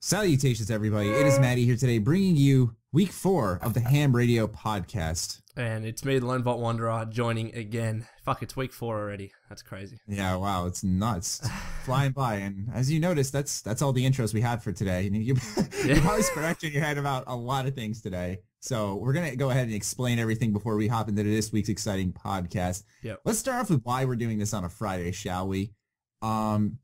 Salutations, everybody. It is Maddie here today, bringing you week 4 of the H.A.M Radio Podcast. And it's me, the LoneVaultWanderer, joining again. Fuck, it's week 4 already. That's crazy. Yeah, wow, it's nuts. Flying by. And as you noticed, that's all the intros we have for today. You're probably scratching your head about a lot of things today. So we're going to go ahead and explain everything before we hop into this week's exciting podcast. Yep. Let's start off with why we're doing this on a Friday, shall we?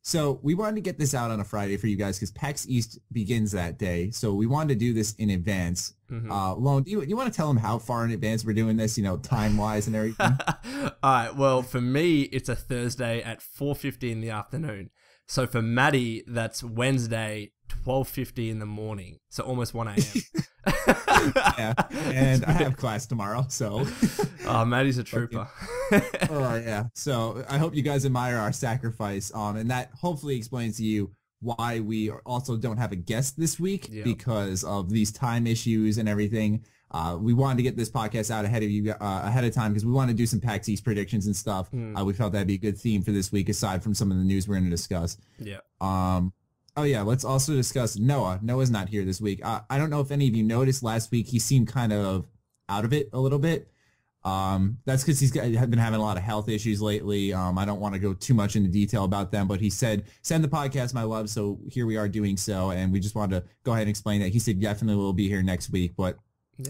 So we wanted to get this out on a Friday for you guys because PAX East begins that day. So we wanted to do this in advance. Lone, do you want to tell them how far in advance we're doing this, time-wise and everything? All right. Well, for me, it's a Thursday at 4:50 in the afternoon. So for Maddie, that's Wednesday, 12:50 in the morning. So almost 1 a.m. Yeah, and I have class tomorrow, so. Oh, Maddie's a trooper. Oh, yeah. So I hope you guys admire our sacrifice, and that hopefully explains to you why we also don't have a guest this week because of these time issues and everything. We wanted to get this podcast out ahead of time because we want to do some PAX East predictions and stuff. We felt that'd be a good theme for this week aside from some of the news we're going to discuss. Yeah. Oh, yeah, let's also discuss Noah. Noah's not here this week. I don't know if any of you noticed last week, he seemed kind of out of it a little bit. That's because he's been having a lot of health issues lately. I don't want to go too much into detail about them, but he said, send the podcast my love, so here we are doing so, and we just wanted to go ahead and explain that. He said definitely will be here next week, but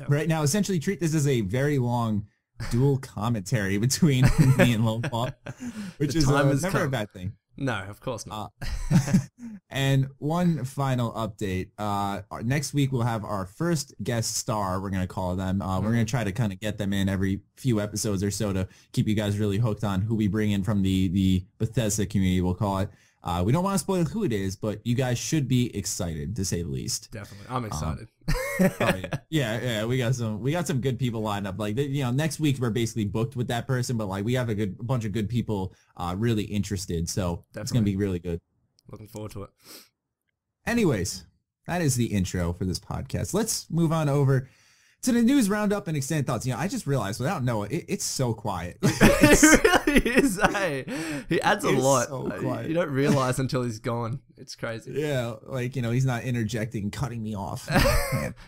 right now, essentially treat this as a very long dual commentary between me and Lone Vault, which is never a bad thing. No, of course not. And one final update. Next week, we'll have our first guest star, we're going to call them. We're going to try to kind of get them in every few episodes or so to keep you guys really hooked on who we bring in from the Bethesda community, we'll call it. We don't want to spoil who it is, but you guys should be excited, to say the least. Definitely. I'm excited. Yeah. We got some good people lined up. Like, next week we're basically booked with that person, but like we have a bunch of good people really interested. So It's going to be really good. Looking forward to it. Anyways, that is the intro for this podcast. Let's move on over to the news roundup and extended thoughts. I just realized without Noah, it's so quiet. It really is, hey. He adds a lot. So quiet. You don't realize until he's gone. It's crazy. Yeah, like, he's not interjecting, cutting me off.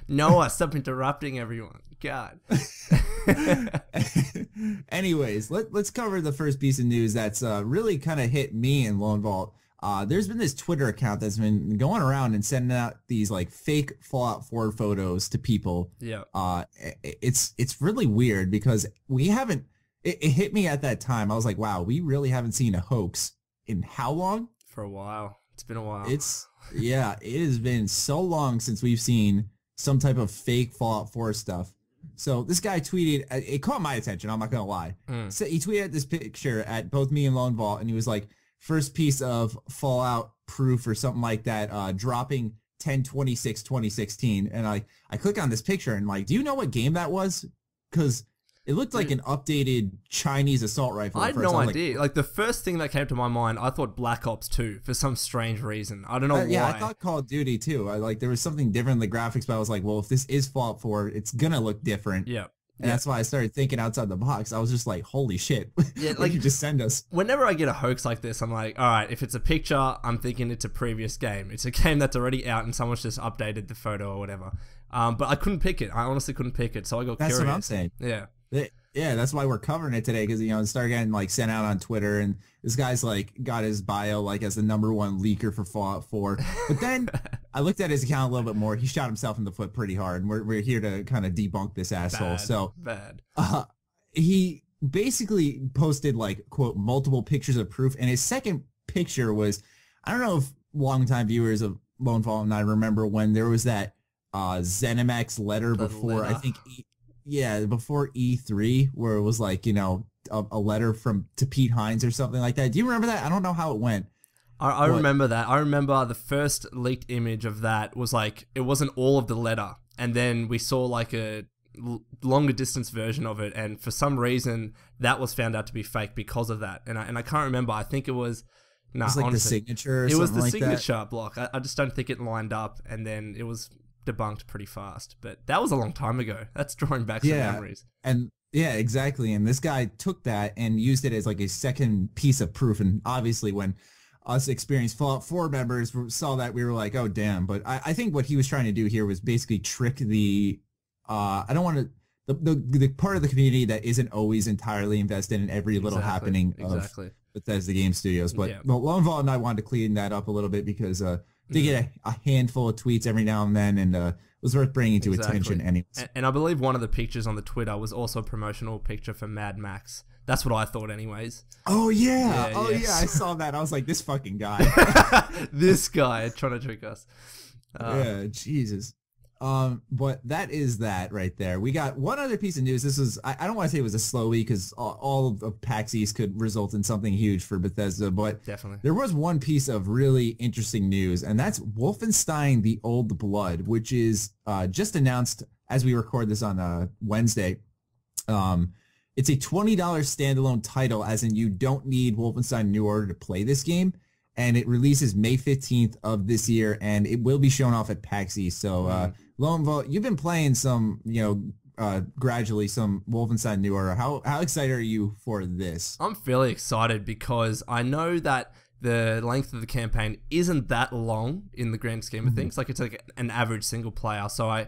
Noah, stop interrupting everyone. God. Anyways, let's cover the first piece of news that's really kind of hit me and Lone Vault. There's been this Twitter account that's been going around and sending out these like fake Fallout 4 photos to people. Yeah. It's really weird because we haven't. It hit me at that time. I was like, wow, we really haven't seen a hoax in how long? For a while. It's been a while. It has been so long since we've seen some type of fake Fallout 4 stuff. So this guy tweeted, it caught my attention, I'm not going to lie. So he tweeted this picture at both me and Lone Vault, and he was like, first piece of Fallout proof or something like that, dropping 10/26/2016. And I click on this picture and like, do you know what game that was? Because it looked like an updated Chinese assault rifle. I had no idea. Like the first thing that came to my mind, I thought Black Ops 2 for some strange reason. I don't know why. Yeah, I thought Call of Duty too. There was something different in the graphics, but I was like, well, if this is Fallout 4, it's gonna look different. Yeah. And that's why I started thinking outside the box. I was just like, holy shit. Yeah, like you just send us. Whenever I get a hoax like this, I'm like, all right, if it's a picture, I'm thinking it's a previous game. It's a game that's already out and someone's just updated the photo or whatever. But I couldn't pick it. I honestly couldn't pick it. So I got curious. That's what I'm saying. Yeah. Yeah, that's why we're covering it today because, it started getting like sent out on Twitter and this guy's like got his bio like as the #1 leaker for Fallout 4. But then I looked at his account a little bit more. He shot himself in the foot pretty hard and we're here to kind of debunk this asshole. Bad. He basically posted like, quote, multiple pictures of proof. And his second picture was, I don't know if longtime viewers of Lone Vault and I remember when there was that ZeniMax letter before, I think, before E3, where it was like, a letter to Pete Hines or something like that. Do you remember that? I don't know how it went. I remember that. I remember the first leaked image of that was like, it wasn't all of the letter. And then we saw like a longer distance version of it. And for some reason, that was found out to be fake because of that. And I can't remember. I think it was... it was like honestly, the signature or it was the like signature that. block. I just don't think it lined up. And then it was debunked pretty fast, but that was a long time ago. That's drawing back some memories. And yeah, exactly. And this guy took that and used it as like a second piece of proof. And obviously when us experienced Fallout 4 members saw that, we were like, oh, damn. But I think what he was trying to do here was basically trick the, I don't want to, the part of the community that isn't always entirely invested in every little happening of Bethesda Game Studios. But Lone Vault and I wanted to clean that up a little bit because they get a handful of tweets every now and then, and it was worth bringing to attention anyways. And I believe one of the pictures on the Twitter was also a promotional picture for Mad Max. That's what I thought anyways. Oh, yeah. I saw that. I was like, this fucking guy. This guy trying to trick us. Yeah, Jesus. But that is that right there. We got one other piece of news. This was, I don't want to say it was a slow week because all of PAX East could result in something huge for Bethesda, but definitely there was one piece of really interesting news, and that's Wolfenstein: The Old Blood, which is just announced as we record this on Wednesday. It's a $20 standalone title, as in you don't need Wolfenstein New Order to play this game. And it releases May 15th of this year, and it will be shown off at PAX East. So, Lone Vault, you've been playing some, gradually some Wolfenstein New Order. How excited are you for this? I'm fairly excited because I know that the length of the campaign isn't that long in the grand scheme of things. Like, it's like an average single player. So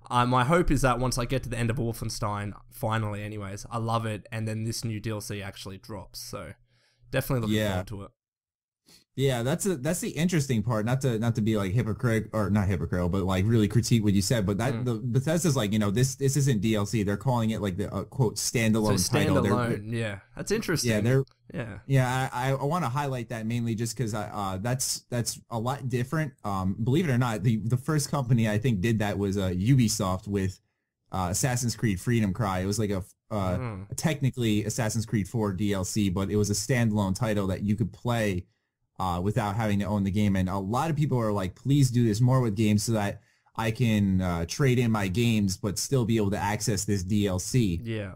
my hope is that once I get to the end of Wolfenstein, finally anyways, I love it, and then this new DLC actually drops. So definitely looking forward to it. Yeah, that's the interesting part. Not to be like hypocritical, or not hypocritical, but like really critique what you said. But that the Bethesda's like, this isn't DLC. They're calling it like the quote standalone title. Yeah, that's interesting. I want to highlight that mainly just because that's a lot different. Believe it or not, the first company I think did that was Ubisoft with Assassin's Creed Freedom Cry. It was like a technically Assassin's Creed 4 DLC, but it was a standalone title that you could play without having to own the game. And a lot of people are like, please do this more with games so that I can trade in my games but still be able to access this DLC. Yeah.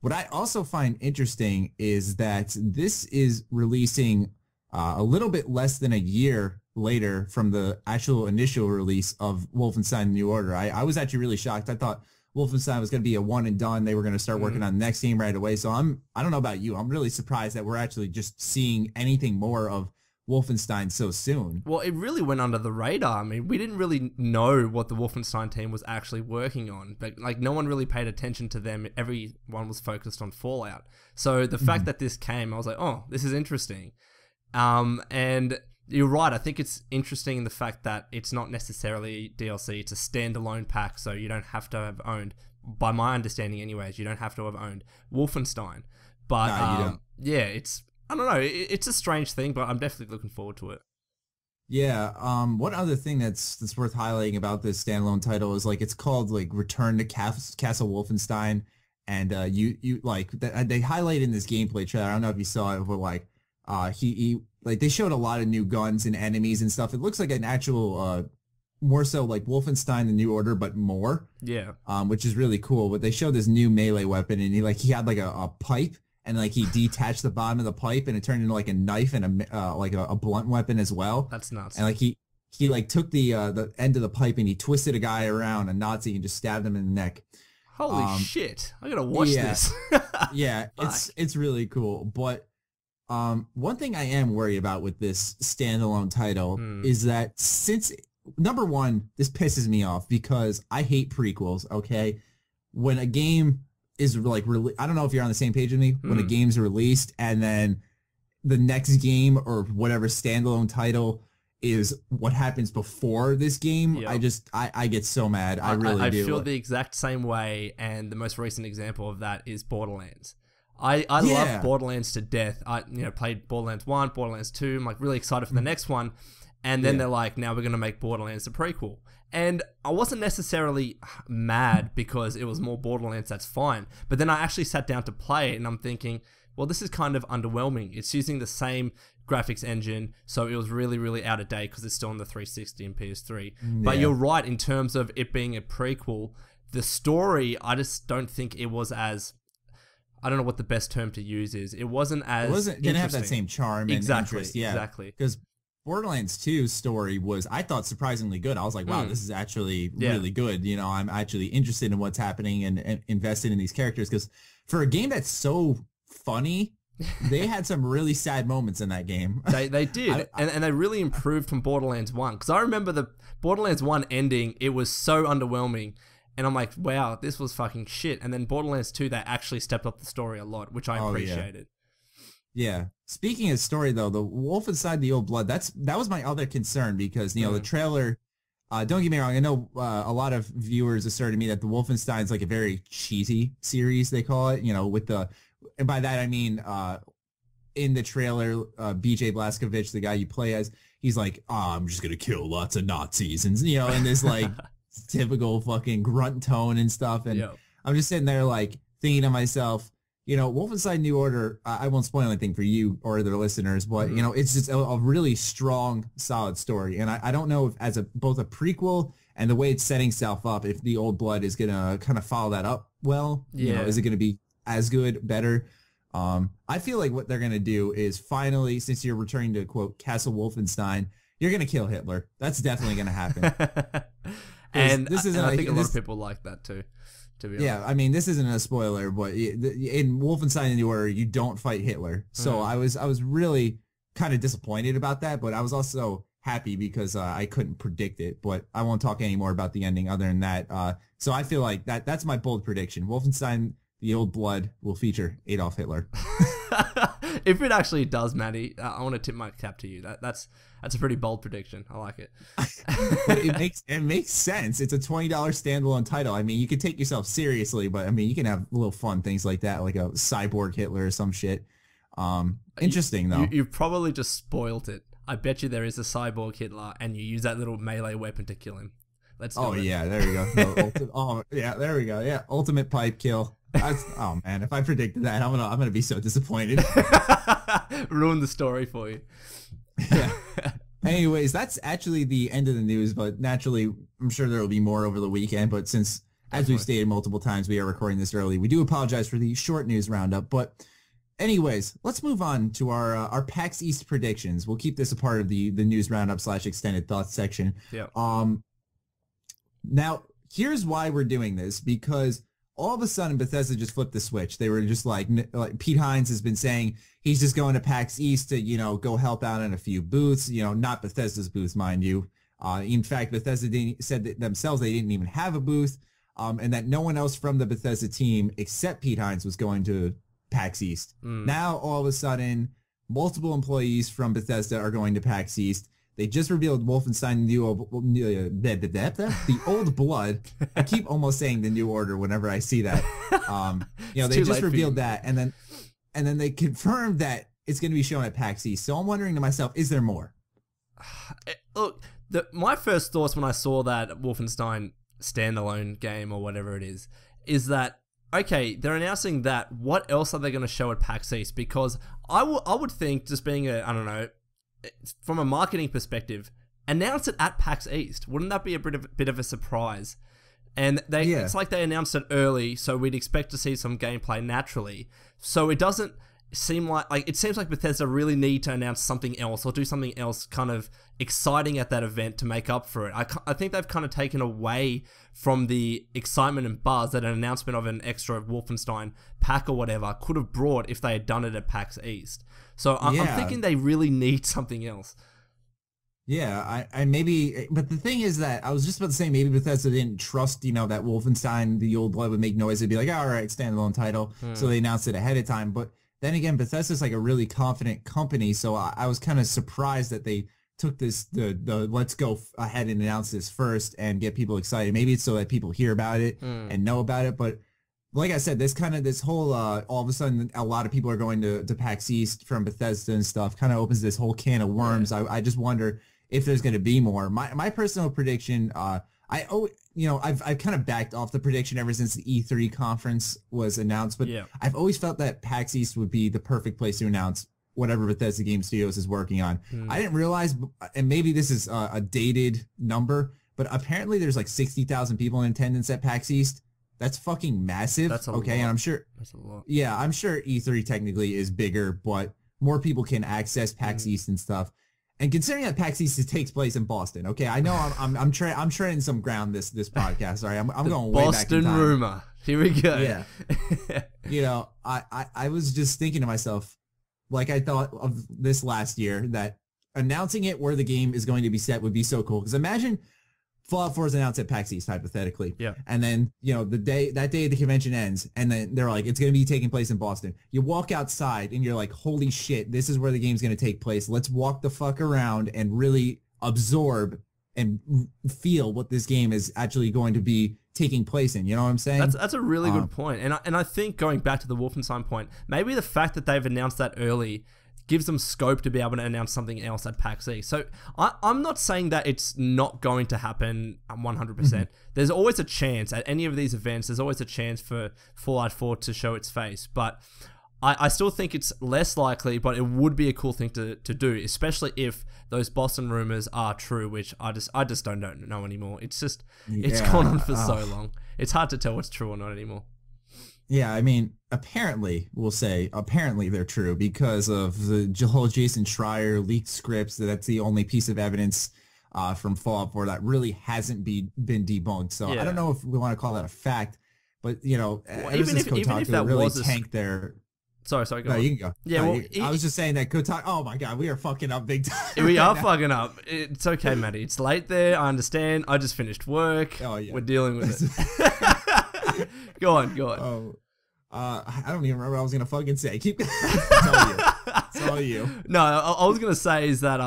What I also find interesting is that this is releasing a little bit less than a year later from the actual initial release of Wolfenstein New Order. I was actually really shocked. I thought Wolfenstein was going to be a one and done. They were going to start working on the next game right away. So I don't know about you. I'm really surprised that we're actually just seeing anything more of Wolfenstein so soon. Well, it really went under the radar. I mean, we didn't really know what the Wolfenstein team was actually working on. But like, no one really paid attention to them. Everyone was focused on Fallout. So the fact that this came, I was like, oh, this is interesting. And you're right. I think it's interesting in the fact that it's not necessarily DLC. It's a standalone pack, so you don't have to have owned, by my understanding anyways, you don't have to have owned Wolfenstein. But you don't. Yeah, I don't know. It's a strange thing, but I'm definitely looking forward to it. Yeah. One other thing that's worth highlighting about this standalone title is like it's called like Return to Castle Wolfenstein, and you like they highlight in this gameplay trailer. I don't know if you saw it, but like he like they showed a lot of new guns and enemies and stuff. It looks like an actual more so like Wolfenstein: The New Order, but more. Yeah. Which is really cool. But they showed this new melee weapon, and he had like a pipe. And like he detached the bottom of the pipe, and it turned into like a knife and a blunt weapon as well. That's nuts. And like he like took the end of the pipe and he twisted a guy around, a Nazi, and just stabbed him in the neck. Holy shit! I gotta watch this. Yeah, it's really cool. But one thing I am worried about with this standalone title is that since number one, this pisses me off because I hate prequels. Okay, when a game is like I don't know if you're on the same page with me. When a game's released and then the next game or whatever standalone title is what happens before this game, I get so mad. I really do. I feel the exact same way, and the most recent example of that is Borderlands. I love Borderlands to death. I played Borderlands 1, Borderlands 2. I'm like really excited for the next one. And then they're like, now we're going to make Borderlands a prequel. And I wasn't necessarily mad because it was more Borderlands, that's fine. But then I actually sat down to play it and I'm thinking, well, this is kind of underwhelming. It's using the same graphics engine, so it was really, really out of date because it's still on the 360 and PS3. Yeah. But you're right, in terms of it being a prequel, the story, I just don't think it was as... I don't know what the best term to use is. It wasn't as it didn't have that same charm and interest. Yeah, exactly. Because Borderlands 2's story was, I thought, surprisingly good. I was like, wow, this is actually really good. I'm actually interested in what's happening and invested in these characters. Because for a game that's so funny they had some really sad moments in that game. They did, and they really improved from Borderlands 1. Because I remember the Borderlands 1 ending, it was so underwhelming. And I'm like, wow, this was fucking shit. And then Borderlands 2, they actually stepped up the story a lot, which I appreciated. Yeah. Speaking of story, though, the Wolf Inside the Old Blood, that was my other concern because, you know, the trailer, don't get me wrong, I know a lot of viewers asserted to me that the Wolfenstein's like a very cheesy series, they call it, you know, with the, and by that I mean, in the trailer, BJ Blazkowicz, the guy you play as, he's like, I'm just going to kill lots of Nazis, and, you know, in this, like, typical fucking grunt tone and stuff, and I'm just sitting there, like, thinking to myself, you know, Wolfenstein New Order, I won't spoil anything for you or the listeners, but, you know, it's just a really strong, solid story. And I don't know if as both a prequel and the way it's setting itself up, if the Old Blood is going to kind of follow that up well. You know, is it going to be as good, better? I feel like what they're going to do is finally, since you're returning to, quote, Castle Wolfenstein, you're going to kill Hitler. That's definitely going to happen. and I think a lot of people like that too. Yeah, I mean, this isn't a spoiler, but in Wolfenstein New Order, you don't fight Hitler. So I was really kind of disappointed about that, but I was also happy because I couldn't predict it. But I won't talk any more about the ending other than that. So I feel like that's my bold prediction. Wolfenstein, the Old Blood, will feature Adolf Hitler. If it actually does, Matty, I want to tip my cap to you. That's a pretty bold prediction. I like it. it makes sense. It's a $20 standalone title. I mean, you could take yourself seriously, but I mean, you can have little fun things like that, like a cyborg Hitler or some shit. Interesting though. You've probably just spoiled it. I bet you there is a cyborg Hitler, and you use that little melee weapon to kill him. Let's do it. Yeah, there we go. There we go. Yeah, ultimate pipe kill. Oh man, if I predicted that, I'm gonna be so disappointed. Ruin the story for you. Yeah. Anyways, that's actually the end of the news, but naturally, I'm sure there will be more over the weekend. But since, as we've stated multiple times, we are recording this early, we do apologize for the short news roundup. But anyways, let's move on to our PAX East predictions. We'll keep this a part of the news roundup / extended thoughts section. Yeah. Now, here's why we're doing this, because all of a sudden Bethesda just flipped the switch. They were just like Pete Hines has been saying he's just going to PAX East to, you know, go help out in a few booths, you know, not Bethesda's booths, mind you. In fact, Bethesda said that themselves they didn't even have a booth, and that no one else from the Bethesda team except Pete Hines was going to PAX East. Now, all of a sudden, multiple employees from Bethesda are going to PAX East. They just revealed Wolfenstein the Old Blood. I keep almost saying the New Order whenever I see that. You know, they just revealed that, and then they confirmed that it's going to be shown at PAX East. So I'm wondering to myself, is there more? Look, my first thoughts when I saw that Wolfenstein standalone game or whatever it is that, okay, they're announcing that. What else are they going to show at PAX East? Because I would think, just being I don't know, from a marketing perspective, announce it at PAX East. Wouldn't that be a bit of a surprise? And it's like they announced it early, so we'd expect to see some gameplay naturally. So it doesn't seem like it seems like Bethesda really need to announce something else or do something else kind of exciting at that event to make up for it. I think they've kind of taken away from the excitement and buzz that an announcement of an extra Wolfenstein pack or whatever could have brought if they had done it at PAX East. So I'm thinking they really need something else. Yeah, I maybe, but the thing is that I was just about to say maybe Bethesda didn't trust, you know, that Wolfenstein the Old Blood would make noise. They'd be like, all right, standalone title. So they announced it ahead of time. But then again, Bethesda's like a really confident company, so I was kind of surprised that they took this the let's go ahead and announce this first and get people excited. Maybe it's so that people hear about it and know about it, but like I said, this whole all of a sudden a lot of people are going to PAX East from Bethesda and stuff kind of opens this whole can of worms. I just wonder if there's going to be more. My personal prediction, I've kind of backed off the prediction ever since the E3 conference was announced, but I've always felt that PAX East would be the perfect place to announce whatever Bethesda Game Studios is working on. I didn't realize, and maybe this is a dated number, but apparently there's like 60,000 people in attendance at PAX East. That's fucking massive. That's a lot. And I'm sure that's a lot. Yeah, I'm sure E3 technically is bigger, but more people can access PAX East and stuff. And considering that PAX East takes place in Boston, okay, I know I'm treading some ground this podcast. Sorry, I'm going way back in time. Boston rumor. Here we go. Yeah. You know, I was just thinking to myself, like I thought of this last year, that announcing it where the game is going to be set would be so cool. Because imagine Fallout 4 is announced at PAX East, hypothetically. Yeah. And then, that day the convention ends, and then they're like, it's going to be taking place in Boston. You walk outside, and you're like, holy shit, this is where the game's going to take place. Let's walk the fuck around and really absorb and feel what this game is actually going to be taking place in. You know what I'm saying? That's a really good point. And I think, going back to the Wolfenstein point, maybe the fact that they've announced that early gives them scope to be able to announce something else at PAX East. So I'm not saying that it's not going to happen 100%. There's always a chance at any of these events. There's always a chance for Fallout 4 to show its face. But I still think it's less likely, but it would be a cool thing to do, especially if those Boston rumors are true, which I just don't know anymore. It's just, it's gone on for so long. It's hard to tell what's true or not anymore. Yeah, I mean, apparently they're true because of the whole Jason Schreier leaked scripts. That's the only piece of evidence from Fallout 4 that really hasn't been debunked. So I don't know if we want to call that a fact, but ever since Kotaku really tanked their... Sorry, go on. You can go. Yeah, I was just saying that Kotaku... Oh my god, we are fucking up big time. We are fucking up. It's okay, Matty. It's late there. I understand. I just finished work. Oh, yeah. We're dealing with it. Go on. Oh, I don't even remember what I was going to fucking say. Keep It's all you. No, I was going to say is that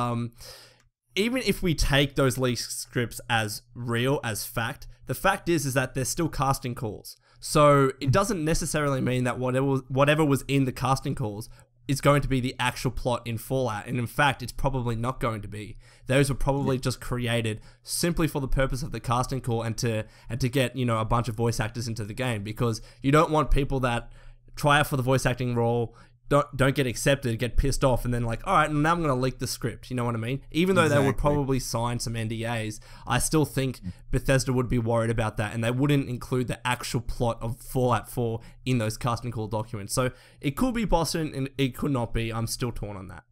even if we take those leaked scripts as real, as fact, the fact is that they're still casting calls. So it doesn't necessarily mean that whatever was in the casting calls is going to be the actual plot in Fallout. And in fact, it's probably not going to be. Those were probably just created simply for the purpose of the casting call and to get, a bunch of voice actors into the game, because you don't want people that try out for the voice acting role, don't get accepted, get pissed off, and then like, all right, now I'm going to leak the script. You know what I mean? Even though they would probably sign some NDAs, I still think Bethesda would be worried about that, and they wouldn't include the actual plot of Fallout 4 in those casting call documents. So it could be Boston, and it could not be. I'm still torn on that.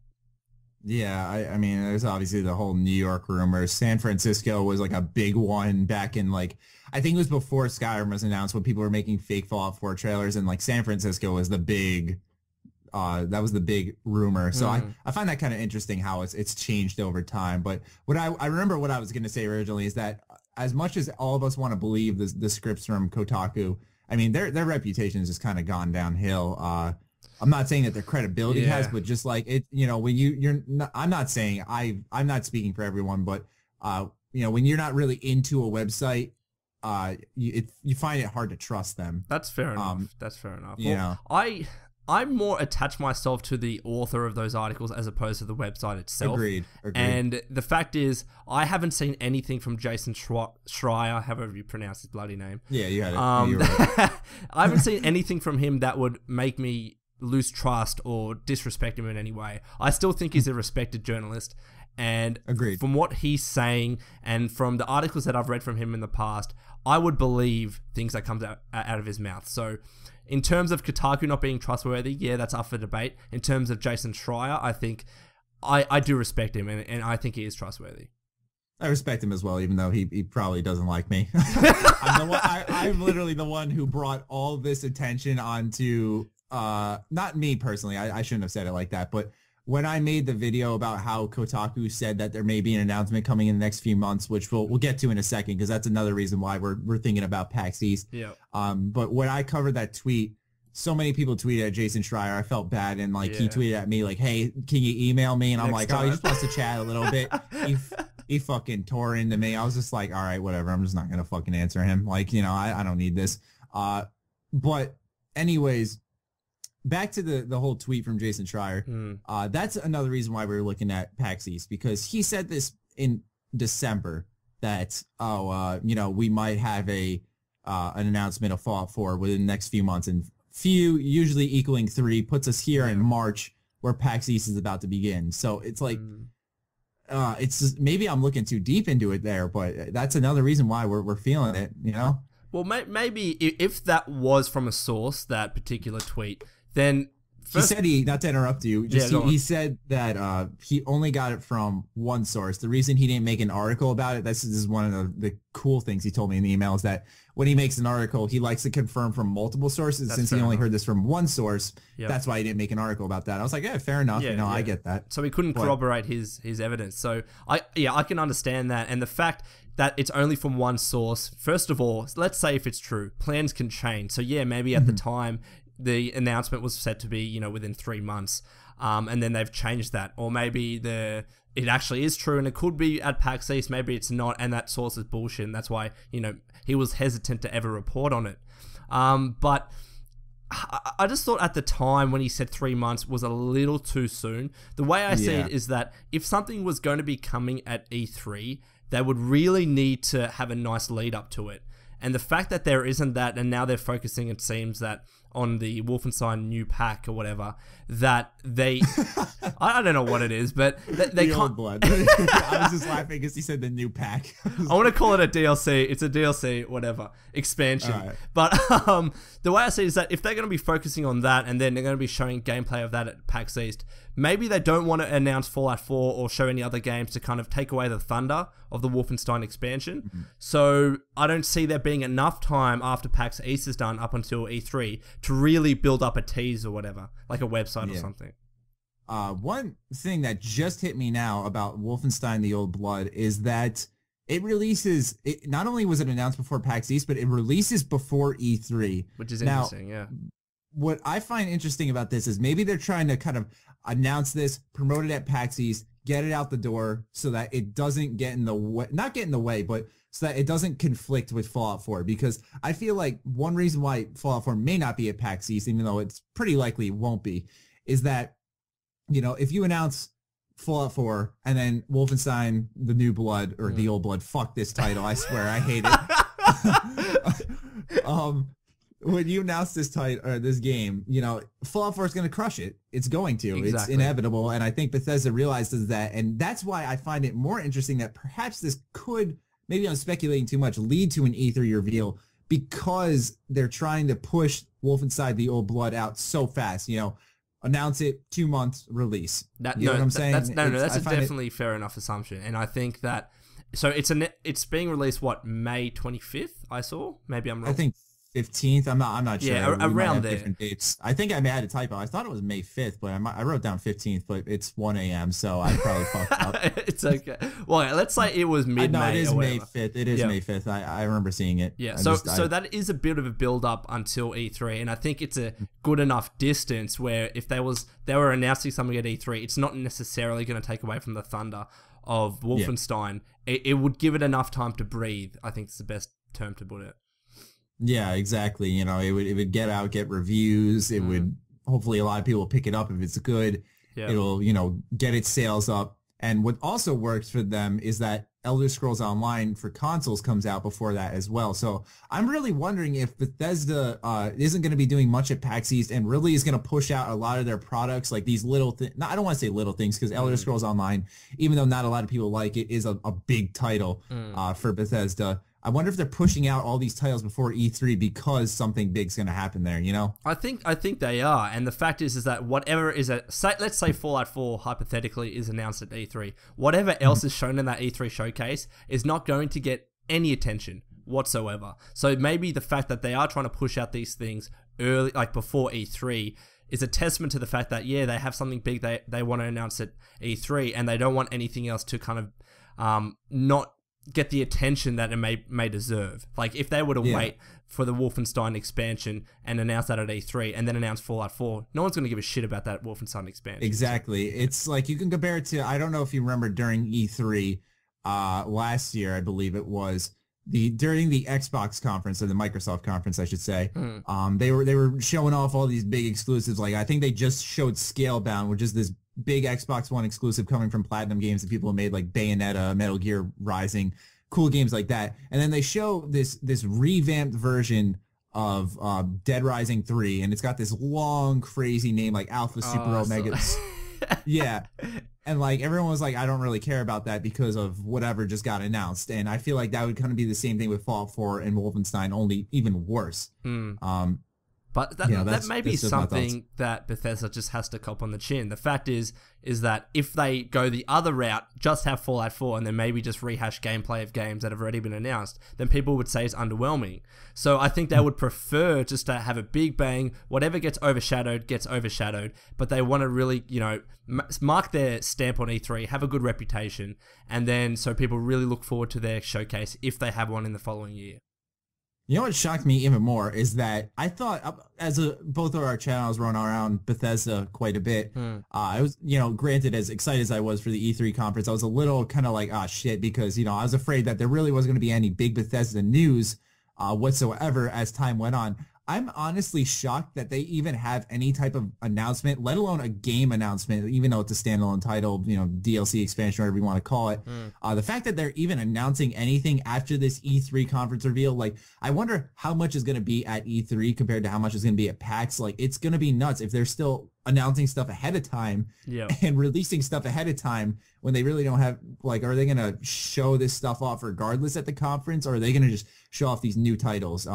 Yeah, I mean, there's obviously the whole New York rumors. San Francisco was like a big one back in I think it was before Skyrim was announced, when people were making fake Fallout 4 trailers, and San Francisco was the big... that was the big rumor. So I find that kind of interesting how it's changed over time. But what I remember what I was going to say originally is that as much as all of us want to believe the scripts from Kotaku, I mean, their reputation has just kind of gone downhill. I'm not saying that their credibility has, but just like it, when you're not, I'm not saying I'm not speaking for everyone, but when you're not really into a website, you find it hard to trust them. That's fair enough. Well, I more attach myself to the author of those articles as opposed to the website itself. Agreed. And the fact is, I haven't seen anything from Jason Schreier, however you pronounce his bloody name. Yeah, you had it. You were right. I haven't seen anything from him that would make me lose trust or disrespect him in any way. I still think he's a respected journalist. And Agreed. From what he's saying and from the articles that I've read from him in the past, I would believe things that comes out of his mouth. So in terms of Kotaku not being trustworthy, yeah, that's up for debate. In terms of Jason Schreier, I think I do respect him, and I think he is trustworthy. I respect him as well, even though he probably doesn't like me. I'm literally the one who brought all this attention onto, not me personally, I shouldn't have said it like that, but when I made the video about how Kotaku said that there may be an announcement coming in the next few months, which we'll get to in a second, because that's another reason why we're thinking about PAX East. Yeah. But when I covered that tweet, so many people tweeted at Jason Schreier. I felt bad, and he tweeted at me like, "Hey, can you email me?" And I'm like, "Oh, he just wants to chat a little bit." He fucking tore into me. I was just like, "All right, whatever. I'm just not gonna fucking answer him. I don't need this." But anyways. Back to the whole tweet from Jason Schreier. That's another reason why we were looking at PAX East, because he said this in December that we might have an announcement of Fallout 4 within the next few months, and few, usually equaling 3, puts us here in March where PAX East is about to begin. So it's like it's just, maybe I'm looking too deep into it there, but that's another reason why we're feeling it. Well, maybe if that was from a source, that particular tweet. Then he said not to interrupt you, he said that he only got it from one source. The reason he didn't make an article about it, this is one of the cool things he told me in the email, is that when he makes an article, he likes to confirm from multiple sources. Since he only heard this from one source, that's why he didn't make an article about that. I was like, yeah, fair enough. I get that. So he couldn't corroborate his evidence. So I can understand that. And the fact that it's only from one source, first of all, let's say if it's true, plans can change. So yeah, maybe at the time the announcement was set to be, within 3 months. And then they've changed that. Or maybe it actually is true and it could be at PAX East, maybe it's not, and that source is bullshit, and that's why, he was hesitant to ever report on it. But I just thought at the time when he said 3 months was a little too soon. The way I see it is that if something was going to be coming at E3, they would really need to have a nice lead up to it. And the fact that there isn't that, and now they're focusing, it seems, that on the Wolfenstein new pack or whatever, that they... I don't know what it is, but they the can't... old blood. I was just laughing because he said the new pack. I want to call it a DLC. It's a DLC, whatever, expansion. Right. But the way I see it is that if they're going to be focusing on that and then they're going to be showing gameplay of that at PAX East, maybe they don't want to announce Fallout 4 or show any other games to kind of take away the thunder of the Wolfenstein expansion. So I don't see there being enough time after PAX East is done up until E3 to really build up a tease or whatever, like a website or something. One thing that just hit me now about Wolfenstein: The Old Blood is that it releases. Not only was it announced before PAX East, but it releases before E3, which is interesting. What I find interesting about this is maybe they're trying to kind of announce this, promote it at PAX East, get it out the door so that it doesn't get in the way, not get in the way, but so that it doesn't conflict with Fallout 4. Because I feel like one reason why Fallout 4 may not be at PAX East, even though it's pretty likely it won't be, is that, if you announce Fallout 4 and then Wolfenstein: The New Blood or The Old Blood, fuck this title, I swear, I hate it. When you announce this title or this game, Fallout 4 is going to crush it. It's going to. Exactly. It's inevitable, and I think Bethesda realizes that, and that's why I find it more interesting that perhaps this could, maybe I'm speculating too much, lead to an E3 reveal because they're trying to push Wolfenstein: The Old Blood out so fast. Announce it, 2 months release. You know what I'm saying? That's a definitely fair enough assumption, and I think that it's being released May 25th. I saw, maybe I'm wrong. I think 15th. I'm not sure. Yeah, around there. Different dates. I think I may have a typo. I thought it was May 5th, but I wrote down 15th, but it's 1 a.m., so I probably fucked up. It's okay. Well, let's say it was mid-May. No, it is May 5th. It is May 5th. I remember seeing it. Yeah, so that is a bit of a build-up until E3, and I think it's a good enough distance where if they were announcing something at E3, it's not necessarily going to take away from the thunder of Wolfenstein. Yeah. It would give it enough time to breathe, I think is the best term to put it. Yeah, exactly. It would get out, get reviews. It would, hopefully a lot of people will pick it up if it's good. Yeah. It'll, get its sales up. And what also works for them is that Elder Scrolls Online for consoles comes out before that as well. So I'm really wondering if Bethesda isn't going to be doing much at PAX East and really is going to push out a lot of their products, like these little things. I don't want to say little things because Elder Scrolls Online, even though not a lot of people like it, is a big title for Bethesda. I wonder if they're pushing out all these titles before E3 because something big's going to happen there, I think they are, and the fact is that whatever is let's say Fallout 4 hypothetically is announced at E3, whatever else is shown in that E3 showcase is not going to get any attention whatsoever. So maybe the fact that they are trying to push out these things early, like before E3, is a testament to the fact that they have something big they want to announce at E3, and they don't want anything else to kind of not get the attention that it may deserve. Like if they were to wait for the Wolfenstein expansion and announce that at E3 and then announce Fallout 4, no one's going to give a shit about that Wolfenstein expansion. Exactly. It's like you can compare it to, I don't know if you remember during E3 last year, I believe it was, during the Xbox conference, or the Microsoft conference, I should say, they were showing off all these big exclusives. Like I think they just showed Scalebound, which is this big Xbox One exclusive coming from Platinum Games that people have made, like Bayonetta, Metal Gear Rising, cool games like that. And then they show this revamped version of Dead Rising 3, and it's got this long, crazy name like Alpha Super Omega. Yeah. And like everyone was like, I don't really care about that because of whatever just got announced. And I feel like that would kind of be the same thing with Fallout 4 and Wolfenstein, only even worse. But that may be something that Bethesda just has to cop on the chin. The fact is that if they go the other route, just have Fallout 4 and then maybe just rehash gameplay of games that have already been announced, then people would say it's underwhelming. So I think they would prefer just to have a big bang, whatever gets overshadowed, but they want to really, mark their stamp on E3, have a good reputation, and then so people really look forward to their showcase if they have one in the following year. You know what shocked me even more is that I thought, both of our channels run around Bethesda quite a bit. I was, granted, as excited as I was for the E3 conference, I was a little kind of like, shit, because, I was afraid that there really wasn't going to be any big Bethesda news whatsoever as time went on. I'm honestly shocked that they even have any type of announcement, let alone a game announcement, even though it's a standalone title, DLC expansion, whatever you want to call it. The fact that they're even announcing anything after this E3 conference reveal, like, I wonder how much is going to be at E3 compared to how much is going to be at PAX. Like, it's going to be nuts if they're still announcing stuff ahead of time and releasing stuff ahead of time when they really don't have, like, are they going to show this stuff off regardless at the conference, or are they going to just show off these new titles?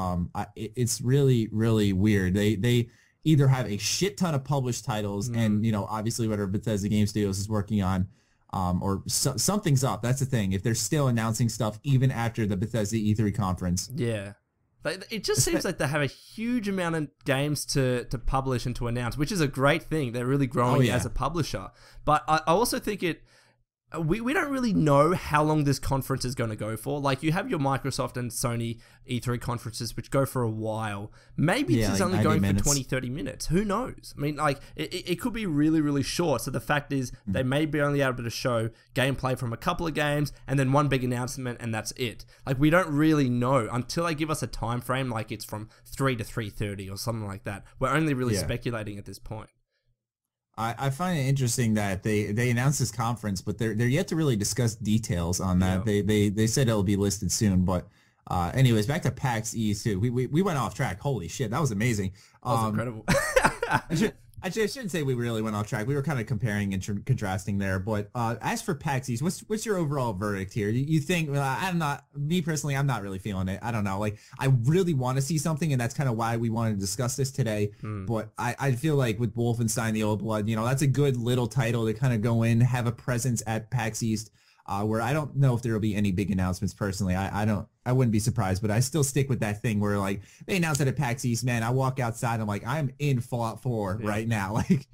It's really, really weird. They either have a shit ton of published titles and, obviously whatever Bethesda Game Studios is working on, or something's up. That's the thing. If they're still announcing stuff even after the Bethesda E3 conference. Yeah. It just seems like they have a huge amount of games to publish and to announce, which is a great thing. They're really growing as a publisher. But I also think we don't really know how long this conference is going to go for. Like, you have your Microsoft and Sony E3 conferences, which go for a while. Maybe this is only going for 20, 30 minutes. Who knows? I mean, like, it could be really, really short. So the fact is they may be only able to show gameplay from a couple of games and then one big announcement, and that's it. Like, we don't really know until they give us a time frame, like it's from 3 to 3:30 or something like that. We're only really speculating at this point. I find it interesting that they announced this conference, but they're yet to really discuss details on that. Yeah. They said it'll be listed soon, but anyways, back to PAX East too. We went off track. Holy shit, that was amazing. That was incredible. I shouldn't say we really went off track. We were kind of comparing and contrasting there. But as for PAX East, what's your overall verdict here? You think, me personally, I'm not really feeling it. I don't know. Like, I really want to see something, and that's kind of why we wanted to discuss this today. But I feel like with Wolfenstein: The Old Blood, that's a good little title to kind of go in, have a presence at PAX East. Where I don't know if there will be any big announcements personally. I wouldn't be surprised, but I still stick with that thing where, like, they announced it at PAX East, man. I walk outside, I'm like, I'm in Fallout 4 right now. Like,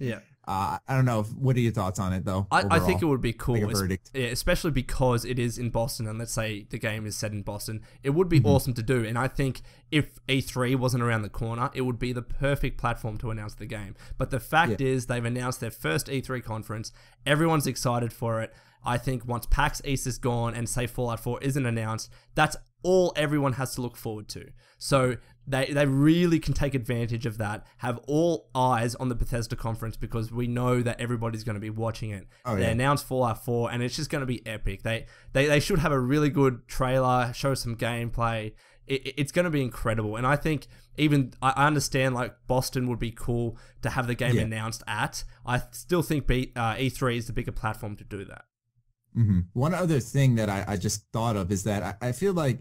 I don't know. What are your thoughts on it, though? I think it would be cool, like a verdict. Especially because it is in Boston, and let's say the game is set in Boston. It would be awesome to do, and I think if E3 wasn't around the corner, it would be the perfect platform to announce the game. But the fact is, they've announced their first E3 conference. Everyone's excited for it. I think once PAX East is gone and say Fallout 4 isn't announced, that's all everyone has to look forward to. So they really can take advantage of that, have all eyes on the Bethesda conference, because we know that everybody's going to be watching it. They announced Fallout 4, and it's just going to be epic. They should have a really good trailer, show some gameplay. It's going to be incredible. And I think I understand, like, Boston would be cool to have the game announced at. I still think E3 is the bigger platform to do that. One other thing that I just thought of is that I feel like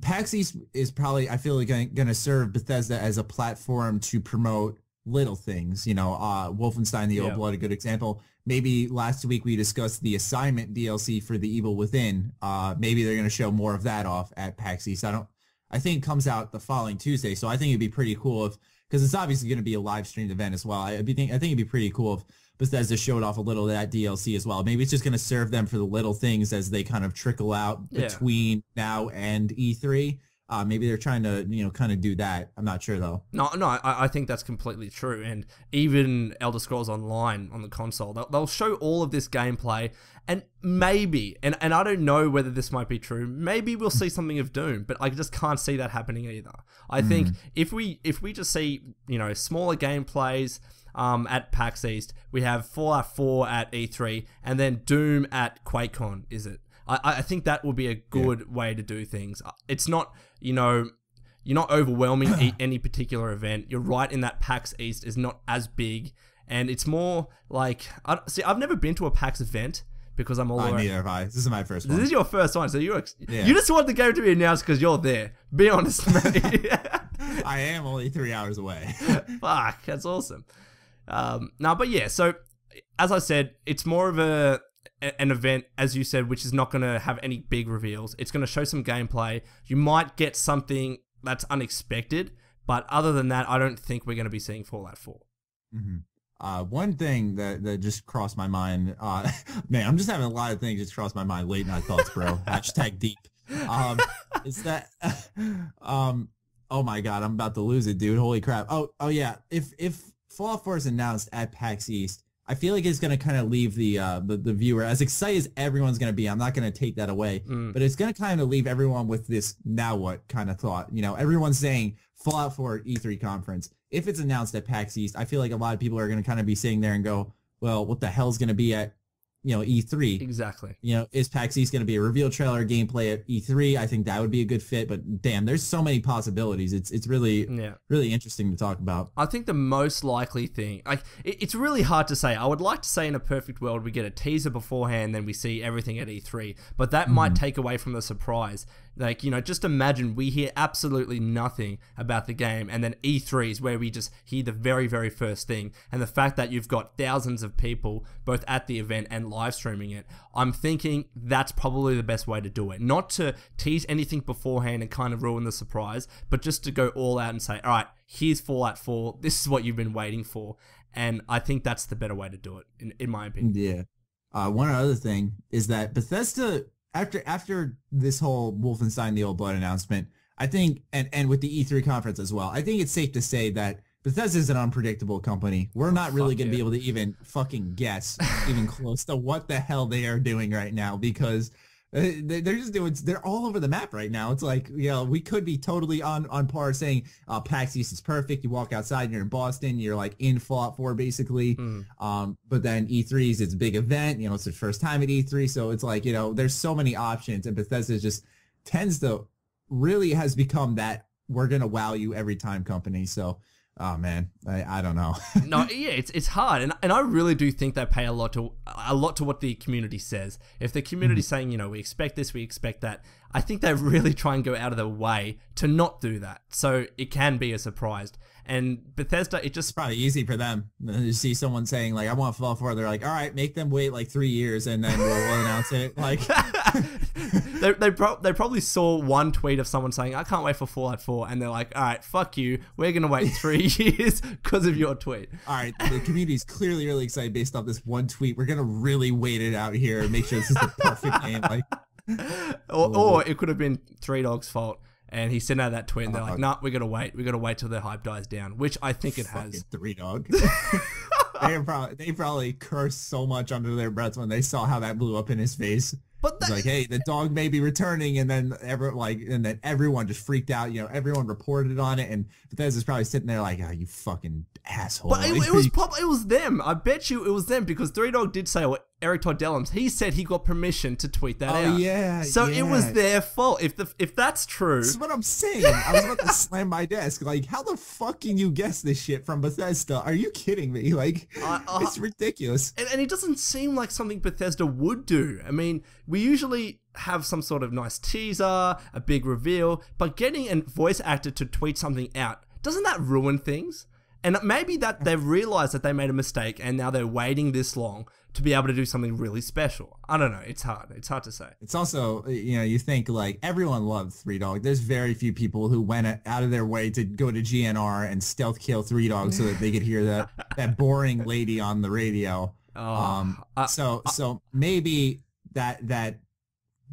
PAX East is probably, I feel like, going to serve Bethesda as a platform to promote little things. Wolfenstein: The Old Blood, a good example. Maybe last week we discussed the assignment DLC for The Evil Within. Maybe they're going to show more of that off at PAX East. I think it comes out the following Tuesday, so I think it'd be pretty cool because it's obviously going to be a live streamed event as well. I think it'd be pretty cool if Bethesda showed off a little of that DLC as well. Maybe it's just going to serve them for the little things as they kind of trickle out between now and E3. Maybe they're trying to, kind of do that. I'm not sure, though. No, I think that's completely true. And even Elder Scrolls Online on the console, they'll show all of this gameplay. And maybe, and I don't know whether this might be true, maybe we'll see something of Doom, but I just can't see that happening either. I think if we just see, smaller gameplays at PAX East, we have Fallout 4 at E3, and then Doom at QuakeCon, is it? I think that would be a good way to do things. It's not, you're not overwhelming any particular event. You're right in that PAX East is not as big, and it's more like, I've never been to a PAX event because I'm all the way. Neither have I. This is my first one. This is your first one, so you just want the game to be announced because you're there. Be honest, mate. I am only 3 hours away. Fuck, that's awesome. But yeah, so as I said, it's more of an event, as you said, which is not going to have any big reveals. It's going to show some gameplay. You might get something that's unexpected, but other than that, I don't think we're going to be seeing Fallout 4. Mm-hmm. One thing that just crossed my mind, man, I'm just having a lot of things just cross my mind. Late night thoughts, bro. Hashtag deep. Is that, oh my God, I'm about to lose it, dude. Holy crap. Oh yeah. If Fallout 4 is announced at PAX East, I feel like it's going to kind of leave the viewer, as excited as everyone's going to be. I'm not going to take that away, but it's going to kind of leave everyone with this now what kind of thought. You know, everyone's saying Fallout 4 E3 conference. If it's announced at PAX East, I feel like a lot of people are going to kind of be sitting there and go, well, what the hell's going to be at, you know, E3? Exactly. You know, is PAX East going to be a reveal trailer gameplay at E3? I think that would be a good fit, but damn, there's so many possibilities. It's really, really interesting to talk about. I think the most likely thing, like, it's really hard to say. I would like to say in a perfect world we get a teaser beforehand, then we see everything at E3, but that might take away from the surprise. Like, you know, just imagine we hear absolutely nothing about the game, and then E3 is where we just hear the very, very first thing. And the fact that you've got thousands of people both at the event and live streaming it, I'm thinking that's probably the best way to do it. Not to tease anything beforehand and kind of ruin the surprise, but just to go all out and say, all right, here's Fallout 4. This is what you've been waiting for. And I think that's the better way to do it, in my opinion. Yeah. One other thing is that Bethesda, after this whole Wolfenstein The Old Blood announcement, I think, and with the E3 conference as well, I think it's safe to say that Bethesda is an unpredictable company. We're not really going to be able to even fucking guess even close to what the hell they are doing right now, because they're just doing, they're all over the map right now. It's like, you know, we could be totally on par saying PAX East is perfect. You walk outside, you're in Boston, you're like in Fallout 4 basically. But then E3 is its big event, you know, it's the first time at E3. So it's like, you know, there's so many options, and Bethesda just tends to really has become that we're going to wow you every time company. So, oh man, I don't know. No, yeah, it's hard, and I really do think they pay a lot to what the community says. If the community's saying, you know, we expect this, we expect that, I think they really try and go out of their way to not do that, so it can be a surprise. And Bethesda, it's probably easy for them. You see someone saying like, I want Fallout 4, they're like, all right, make them wait like 3 years and then we'll announce it. Like, they probably saw one tweet of someone saying, I can't wait for Fallout 4, and they're like, all right, fuck you, we're gonna wait 3 years because of your tweet. All right, the community's clearly really excited based off this one tweet. We're gonna really wait it out here and make sure this is the perfect game. Like, or it could have been Three Dog's fault, and he sent out that tweet, and they're like, nah, we gotta wait till the hype dies down, which I think it has. Three Dog. They probably cursed so much under their breaths when they saw how that blew up in his face. But it's like, hey, the dog may be returning, and then everyone just freaked out. You know, everyone reported on it, and Bethesda's probably sitting there like, oh, you fucking asshole. But it was them. I bet you it was them, because Three Dog did say, well, Eric Todd Dellums, he said he got permission to tweet that out. Yeah. So it was their fault. If that's true. This is what I'm saying. I was about to slam my desk. Like, how the fuck can you guess this shit from Bethesda? Are you kidding me? Like, it's ridiculous. And it doesn't seem like something Bethesda would do. I mean, we usually have some sort of nice teaser, a big reveal, but getting a voice actor to tweet something out, doesn't that ruin things? And maybe that they've realized that they made a mistake, and now they're waiting this long to be able to do something really special. I don't know. It's hard. It's hard to say. It's also, you know, you think like everyone loved Three Dog. There's very few people who went out of their way to go to GNR and stealth kill Three Dog so that they could hear that boring lady on the radio. So maybe that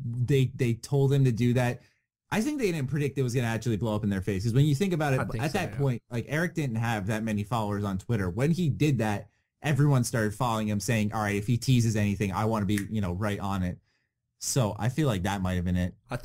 they told him to do that. I think they didn't predict it was going to actually blow up in their face. Because when you think about it, at that point, like, Eric didn't have that many followers on Twitter. When he did that, everyone started following him saying, all right, if he teases anything, I want to be, you know, right on it. So I feel like that might have been it. I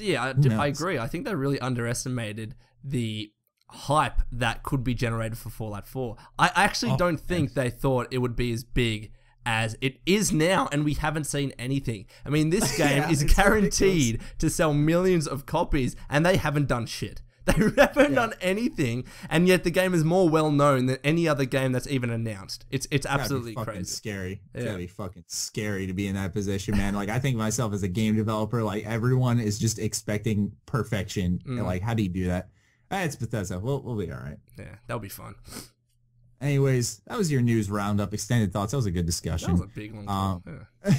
agree. I think they really underestimated the hype that could be generated for Fallout 4. I actually don't think they thought it would be as big as it is now, and we haven't seen anything. I mean, this game is guaranteed to sell millions of copies, and they haven't done shit. They haven't done anything, and yet the game is more well known than any other game that's even announced. It's absolutely crazy. Scary. It's gotta be fucking scary to be in that position, man. Like, I think myself as a game developer, like, everyone is just expecting perfection. And, like, how do you do that? It's Bethesda. We'll be all right. Yeah, that'll be fun. Anyways, that was your news roundup, extended thoughts. That was a good discussion. That was a big one.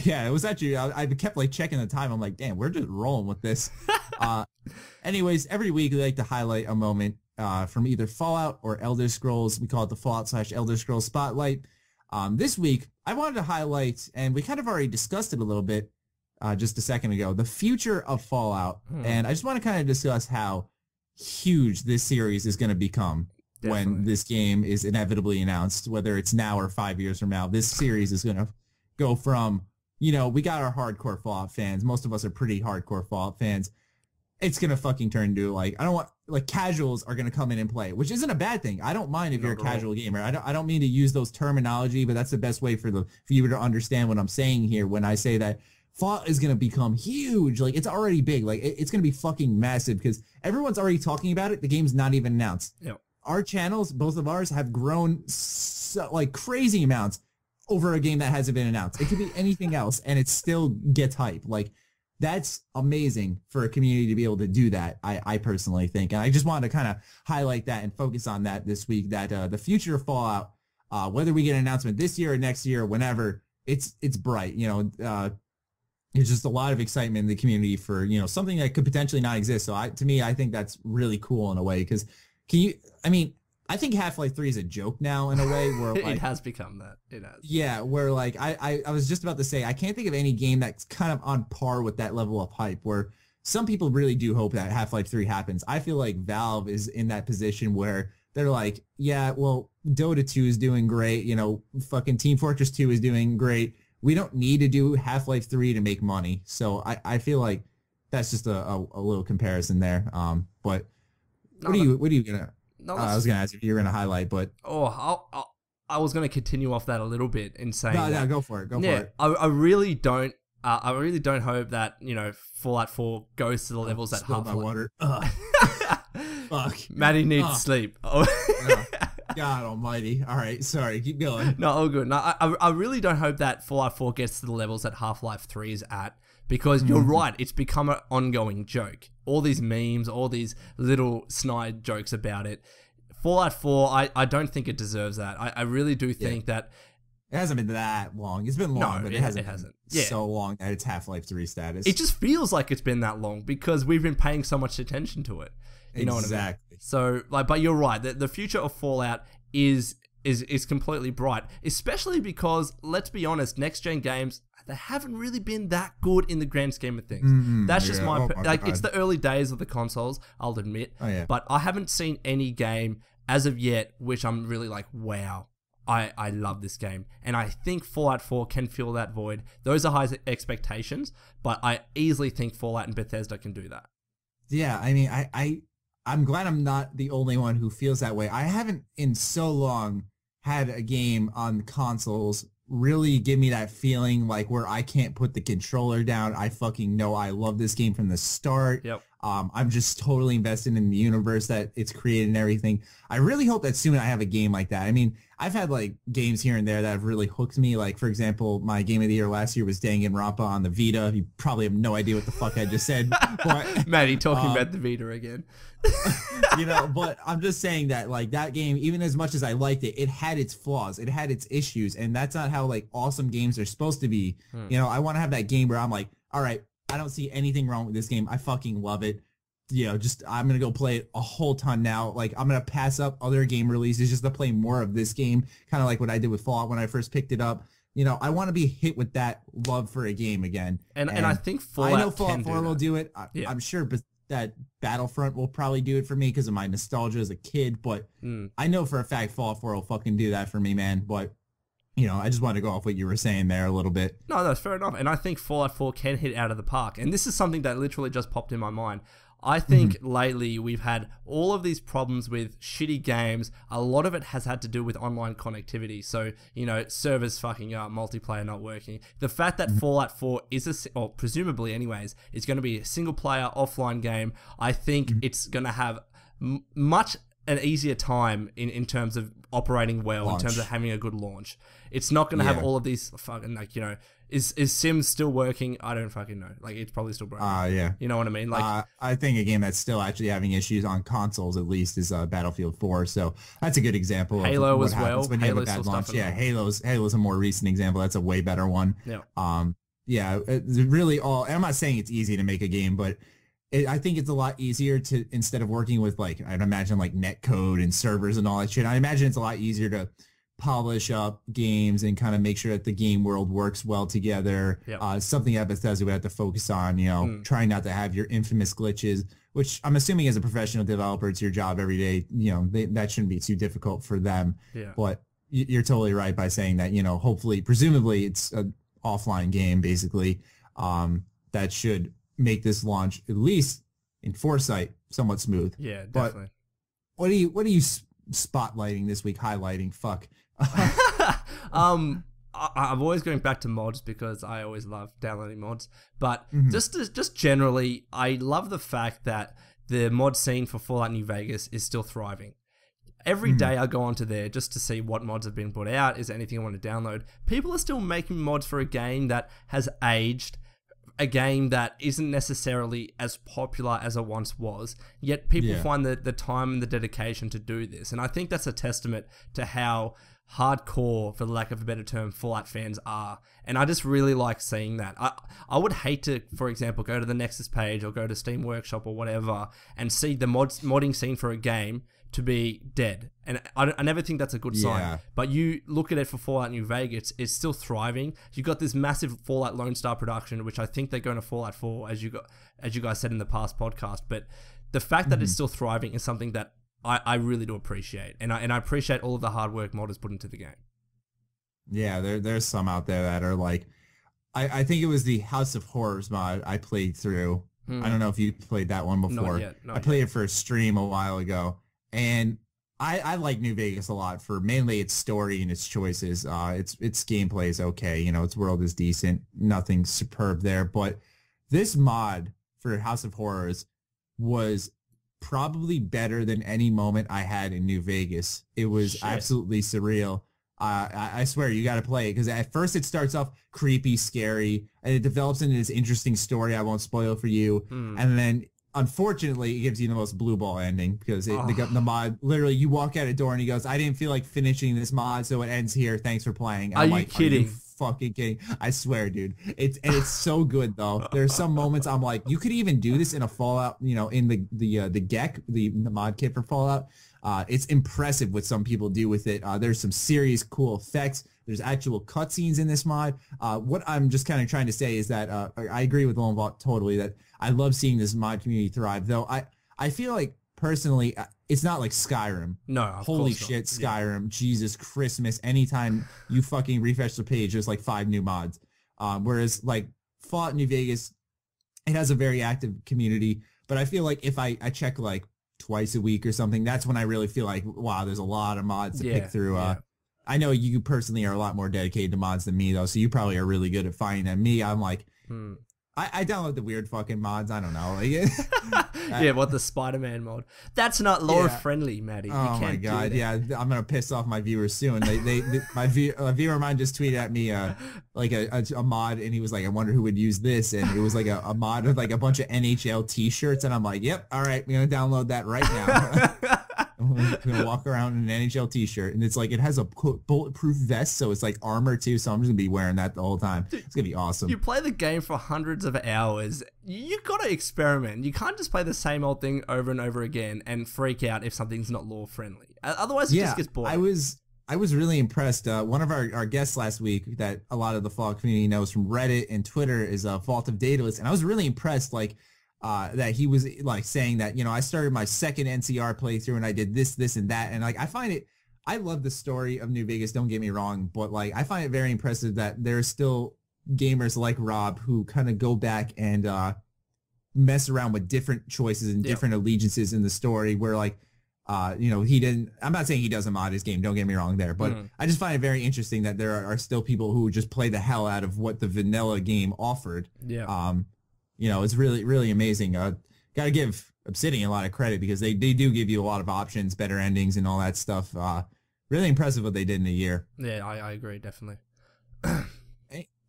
Yeah, it was actually, I kept like checking the time. I'm like, damn, we're just rolling with this. Anyways, every week we like to highlight a moment from either Fallout or Elder Scrolls. We call it the Fallout/Elder Scrolls Spotlight. This week, I wanted to highlight, and we kind of already discussed it a little bit just a second ago, the future of Fallout. And I just want to kind of discuss how huge this series is going to become. Definitely. When this game is inevitably announced, whether it's now or 5 years from now. This series is going to go from, we got our hardcore Fallout fans. Most of us are pretty hardcore Fallout fans. It's going to fucking turn into, casuals are going to come in and play, which isn't a bad thing. I don't mind if you're a casual gamer. I don't mean to use those terminology, but that's the best way for you to understand what I'm saying here when I say that Fallout is going to become huge. Like, it's already big. Like, it's going to be fucking massive because everyone's already talking about it. The game's not even announced. Yep. Our channels, both of ours, have grown crazy amounts over a game that hasn't been announced. It could be anything else, and it still gets hype. Like, that's amazing for a community to be able to do that, I personally think. And I just wanted to kind of highlight that and focus on that this week, that the future of Fallout, whether we get an announcement this year or next year or whenever, it's bright. There's just a lot of excitement in the community for, something that could potentially not exist. So I think that's really cool in a way because I think Half-Life 3 is a joke now in a way where it has become that. It has. Yeah, where I was just about to say I can't think of any game that's kind of on par with that level of hype where some people really do hope that Half-Life 3 happens. I feel like Valve is in that position where they're like, yeah, well, Dota 2 is doing great, fucking Team Fortress 2 is doing great. We don't need to do Half-Life 3 to make money. So I feel like that's just a little comparison there. But what are you gonna? No, I was gonna ask if you were gonna highlight, but I was gonna continue off that a little bit and say, no, go for it. Go for it. I really don't. I really don't hope that Fallout 4 goes to the levels that Half-Life. Water. Fuck. Matty needs sleep. God almighty. All right, sorry. Keep going. No, all good. No, I really don't hope that Fallout 4 gets to the levels that Half-Life 3 is at. Because you're right, it's become an ongoing joke. All these memes, all these little snide jokes about it. Fallout 4, I don't think it deserves that. I really do think that... It hasn't been that long. It's been long, but it hasn't been so long that it's Half-Life 3 status. It just feels like it's been that long because we've been paying so much attention to it. You know what I mean? So, but you're right. The future of Fallout is completely bright, especially because, let's be honest, next-gen games... they haven't really been that good in the grand scheme of things. That's just my it's the early days of the consoles, I'll admit. But I haven't seen any game as of yet which I'm really like, wow, I love this game. And I think Fallout 4 can fill that void. Those are high expectations, but I easily think Fallout and Bethesda can do that. Yeah, I mean, I'm glad I'm not the only one who feels that way. I haven't in so long had a game on consoles really give me that feeling like where I can't put the controller down. I fucking know I love this game from the start. Yep. I'm just totally invested in the universe that it's created and everything. I really hope that soon I have a game like that. I mean, I've had like games here and there that have really hooked me. Like, for example, my game of the year last year was Danganronpa on the Vita. You probably have no idea what the fuck I just said. But, Matty talking about the Vita again. But I'm just saying that like that game, even as much as I liked it, it had its flaws, it had its issues, and that's not how like awesome games are supposed to be. I want to have that game where I'm like, all right, I don't see anything wrong with this game. I fucking love it. I'm going to go play it a whole ton now. Like, I'm going to pass up other game releases just to play more of this game, kind of like what I did with Fallout when I first picked it up. I want to be hit with that love for a game again. And I think Fallout 4 will do it. I'm sure that Battlefront will probably do it for me because of my nostalgia as a kid. But I know for a fact Fallout 4 will fucking do that for me, man. But I just wanted to go off what you were saying there a little bit. No, that's fair enough. And I think Fallout 4 can hit out of the park. And this is something that literally just popped in my mind. I think lately we've had all of these problems with shitty games. A lot of it has had to do with online connectivity. So, servers fucking up, multiplayer not working. The fact that Fallout 4 is or presumably anyways, is going to be a single player offline game, I think it's going to have much an easier time in terms of operating well, Launch. in terms of having a good launch. It's not going to have all of these fucking, like, you know, is Sims still working? I don't fucking know. Like, it's probably still broken. Yeah. You know what I mean? Like, I think a game that's still actually having issues on consoles, at least, is Battlefield 4. So that's a good example Halo of what as happens well. when you have a Halo's bad still launch. stuff in Yeah, there. Halo's a more recent example. That's a way better one. Yeah. Yeah, it's really all. And I'm not saying it's easy to make a game, but I think it's a lot easier to, instead of working with, like, I'd imagine, like, net code and servers and all that shit, I imagine it's a lot easier to polish up games and kind of make sure that the game world works well together. Yep. Something that Bethesda would have to focus on, you know, trying not to have your infamous glitches, which I'm assuming as a professional developer, it's your job every day. You know, that shouldn't be too difficult for them. Yeah. But you're totally right by saying that, you know, hopefully, presumably it's an offline game, basically, that should make this launch, at least in foresight, somewhat smooth. Yeah, definitely. But what are you spotlighting this week, highlighting? Fuck. I'm always going back to mods because I always love downloading mods. But just generally, I love the fact that the mod scene for Fallout New Vegas is still thriving. Every day I go onto there just to see what mods have been put out. Is there anything I want to download? People are still making mods for a game that has aged, a game that isn't necessarily as popular as it once was, yet people find the time and the dedication to do this. And I think that's a testament to how hardcore, for the lack of a better term, Fallout fans are. And I just really like seeing that. I would hate to, for example, go to the Nexus page or go to Steam Workshop or whatever and see the modding scene for a game to be dead. And I never think that's a good sign. But you look at it for Fallout New Vegas, it's still thriving. You've got this massive Fallout Lone Star production, which I think they're going to Fallout 4, as you guys said in the past podcast. But the fact that it's still thriving is something that I really do appreciate. And I appreciate all of the hard work modders put into the game. Yeah, there's some out there that are like, I think it was the House of Horrors mod I played through. I don't know if you played that one before. Not yet. I played it for a stream a while ago. And I like New Vegas a lot for mainly its story and its choices. Its gameplay is okay. You know, its world is decent. Nothing superb there. But this mod for House of Horrors was probably better than any moment I had in New Vegas. It was absolutely surreal. I swear, you got to play it, because at first it starts off creepy, scary, and it develops into this interesting story I won't spoil for you. And then, unfortunately, it gives you the most blue ball ending, because the mod, literally, you walk out a door and he goes, I didn't feel like finishing this mod, so it ends here. Thanks for playing. And Are you kidding? Are you fucking kidding? I swear, dude. It's so good, though. There's some moments I'm like, you could even do this in a Fallout, you know, in the GEC, the mod kit for Fallout. It's impressive what some people do with it. There's some serious cool effects. There's actual cutscenes in this mod. What I'm just kind of trying to say is that I agree with LoneVault totally that I love seeing this mod community thrive. Though I feel like personally it's not like Skyrim. No, holy shit, Skyrim, Jesus Christmas! Anytime you fucking refresh the page, there's like 5 new mods. Whereas like Fallout New Vegas, it has a very active community. But I feel like if I check like twice a week or something, that's when I really feel like, wow, there's a lot of mods to pick through. I know you personally are a lot more dedicated to mods than me, though, so you probably are really good at finding them. Me, I'm like, I download the weird fucking mods. I don't know. Like, what, the Spider-Man mod? That's not lore-friendly, Maddie. Oh, my God. Yeah, I'm going to piss off my viewers soon. My viewer of mine just tweeted at me like a mod, and he was like, I wonder who would use this. And it was like a mod with like a bunch of NHL T-shirts, and I'm like, yep, all right, I'm going to download that right now. I'm going to walk around in an NHL T-shirt, and it's like, it has a bulletproof vest, so it's like armor too, so I'm just going to be wearing that the whole time. It's going to be awesome. You play the game for hundreds of hours. You got to experiment. You can't just play the same old thing over and over again and freak out if something's not lore-friendly. Otherwise, it just gets boring. I was really impressed. One of our guests last week that a lot of the Fallout community knows from Reddit and Twitter is Vault of Daedalus, and I was really impressed, like, that he was like saying that, you know, I started my second NCR playthrough and I did this, and that. And like, I love the story of New Vegas, don't get me wrong, but like, I find it very impressive that there's still gamers like Rob who kind of go back and mess around with different choices and different allegiances in the story where like, you know, I'm not saying he doesn't mod his game, don't get me wrong there, but I just find it very interesting that there are still people who just play the hell out of what the vanilla game offered. You know, it's really, really amazing. Got to give Obsidian a lot of credit because they do give you a lot of options, better endings, and all that stuff. Really impressive what they did in a year. Yeah, I agree, definitely.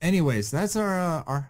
Anyways, that's our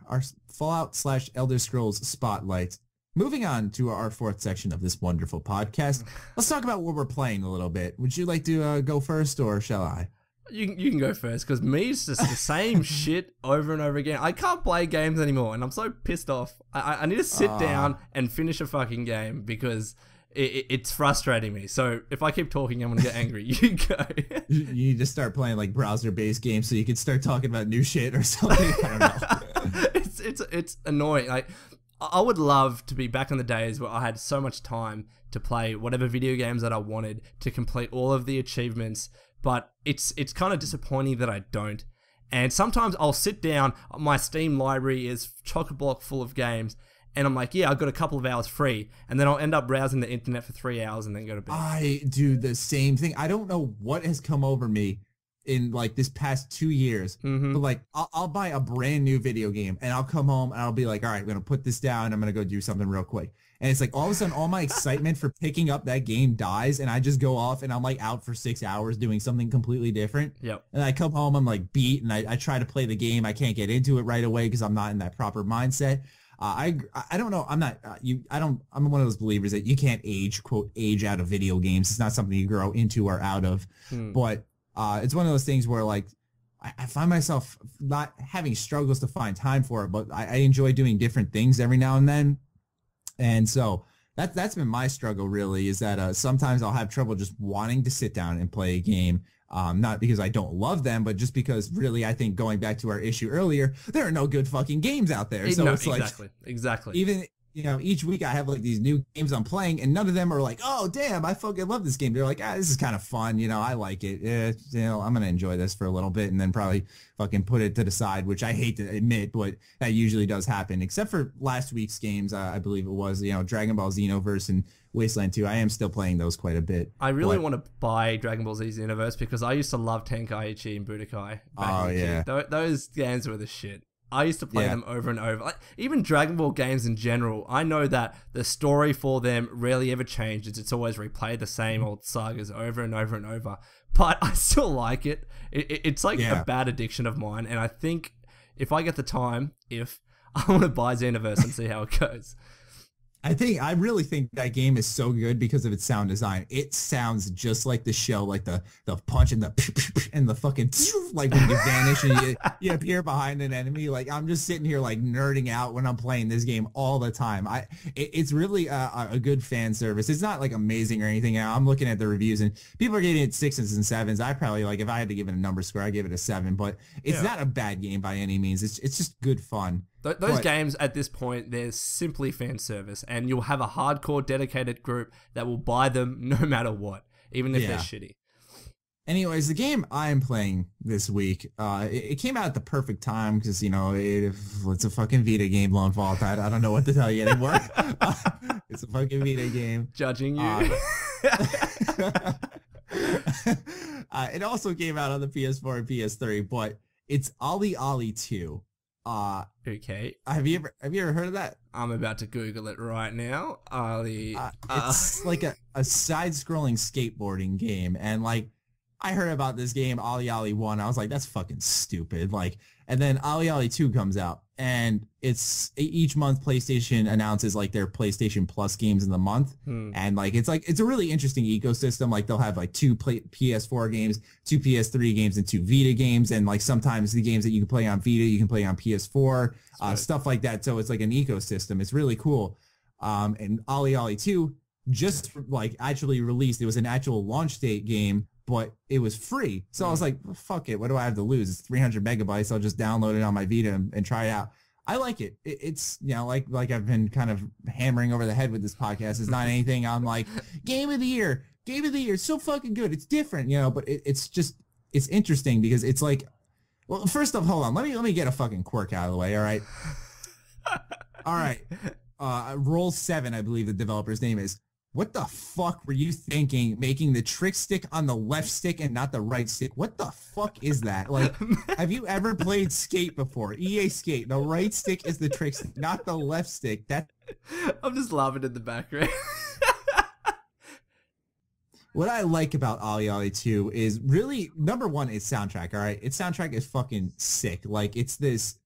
Fallout / Elder Scrolls spotlight. Moving on to our fourth section of this wonderful podcast, let's talk about what we're playing a little bit. Would you like to go first, or shall I? You can go first, because me, it's just the same shit over and over again. I can't play games anymore, and I'm so pissed off. I need to sit down and finish a fucking game, because it's frustrating me. So if I keep talking, I'm going to get angry. You go. You need to start playing like browser-based games so you can start talking about new shit or something. I don't know. It's annoying. Like, I would love to be back in the days where I had so much time to play whatever video games that I wanted, to complete all of the achievements, but it's kind of disappointing that I don't. And sometimes I'll sit down, my Steam library is chock-a-block full of games, and I'm like, yeah, I've got a couple of hours free, and then I'll end up browsing the internet for 3 hours and then go to bed. I do the same thing. I don't know what has come over me in like this past 2 years, but like I'll buy a brand new video game and I'll come home and I'll be like, all right, I'm going to put this down. I'm going to go do something real quick. And it's like all of a sudden all my excitement for picking up that game dies, and I just go off and I'm like out for 6 hours doing something completely different. Yep. And I come home, I'm like beat, and I try to play the game. I can't get into it right away because I'm not in that proper mindset. I don't know. I'm not I'm one of those believers that you can't quote age out of video games. It's not something you grow into or out of, but it's one of those things where like I find myself not having struggles to find time for it, but I enjoy doing different things every now and then. And so that's been my struggle really, is that sometimes I'll have trouble just wanting to sit down and play a game. Not because I don't love them, but just because really I think, going back to our issue earlier, there are no good fucking games out there. So it's exactly. Even, each week I have like these new games I'm playing, and none of them are like, oh damn, I fucking love this game. They're like, this is kind of fun. I like it. I'm going to enjoy this for a little bit and then probably fucking put it to the side, which I hate to admit, but that usually does happen, except for last week's games. I believe it was, Dragon Ball Xenoverse and Wasteland 2. I am still playing those quite a bit. I really want to buy Dragon Ball Z Xenoverse because I used to love Tenkaichi and Budokai. Yeah. Those games were the shit. I used to play them over and over. Like, even Dragon Ball games in general, I know that the story for them rarely ever changes. It's always replayed the same old sagas over and over and over. But I still like it. It's like a bad addiction of mine. And I think if I get the time, I want to buy Xenoverse and see how it goes. I really think that game is so good because of its sound design. It sounds just like the show, like the punch and the fucking like when you vanish and you appear behind an enemy. Like, I'm just sitting here like nerding out when I'm playing this game all the time. It's really a good fan service. It's not like amazing or anything. I'm looking at the reviews and people are getting it 6s and 7s. I probably, like, if I had to give it a number score, I give it a 7. But it's not a bad game by any means. It's just good fun. Those games at this point, they're simply fan service, and you'll have a hardcore dedicated group that will buy them no matter what, even if they're shitty. Anyways, the game I'm playing this week, it came out at the perfect time because, it's a fucking Vita game, Lone Vault. I don't know what to tell you anymore. It's a fucking Vita game. Judging you. It also came out on the PS4 and PS3, but it's Ollie Ollie 2. Okay. Have you ever heard of that? I'm about to Google it right now. It's like a side-scrolling skateboarding game, and like I heard about this game, Ollie Ollie 1. I was like, that's fucking stupid. Like, and then Ollie Ollie 2 comes out, and it's each month PlayStation announces like their PlayStation Plus games in the month, and like it's a really interesting ecosystem. Like, they'll have like 2 PS4 games, 2 PS3 games, and 2 Vita games, and like sometimes the games that you can play on Vita you can play on PS4, stuff like that. So it's like an ecosystem. It's really cool. And Ollie Ollie 2 just like actually released. It was an actual launch date game, but it was free. So I was like, well, fuck it. What do I have to lose? It's 300 megabytes. I'll just download it on my Vita and try it out. I like it. It's, like I've been kind of hammering over the head with this podcast. It's not anything I'm like, game of the year. It's so fucking good. It's different, but it's interesting because it's like, well, first off, hold on. Let me get a fucking quirk out of the way. All right. All right. Roll 7, I believe the developer's name is. what the fuck were you thinking making the trick stick on the left stick and not the right stick? What the fuck is that? Like, have you ever played Skate before? EA Skate, the right stick is the trick stick, not the left stick. I'm just laughing in the background. What I like about Ollie Ollie 2 is really, number one, its soundtrack, all right? Its soundtrack is fucking sick. Like, it's this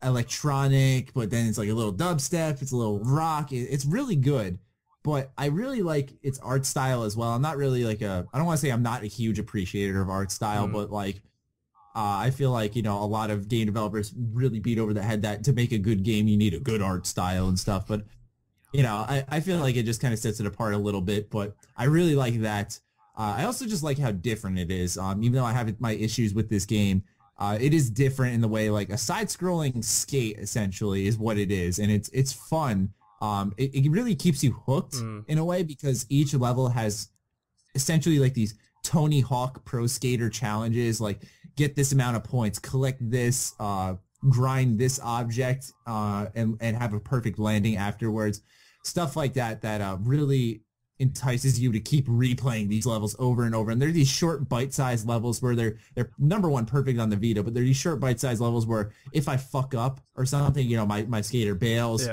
electronic, but then it's like a little dubstep, it's a little rock. It's really good, but I really like its art style as well. I'm not really like I don't want to say I'm not a huge appreciator of art style, but like, I feel like, you know, a lot of game developers really beat over the head that to make a good game, you need a good art style and stuff, but you know, I feel like it just kind of sets it apart a little bit, but I really like that. I also just like how different it is. Even though I have my issues with this game, it is different in the way like a side-scrolling Skate essentially is what it is, and it's fun. It really keeps you hooked in a way because each level has essentially like these Tony Hawk Pro Skater challenges, like get this amount of points, collect this, grind this object, and have a perfect landing afterwards. Stuff like that really entices you to keep replaying these levels over and over. And they're these short bite-sized levels where they're number one perfect on the Vita, but they're these short bite-sized levels where if I fuck up or something, you know, my skater bails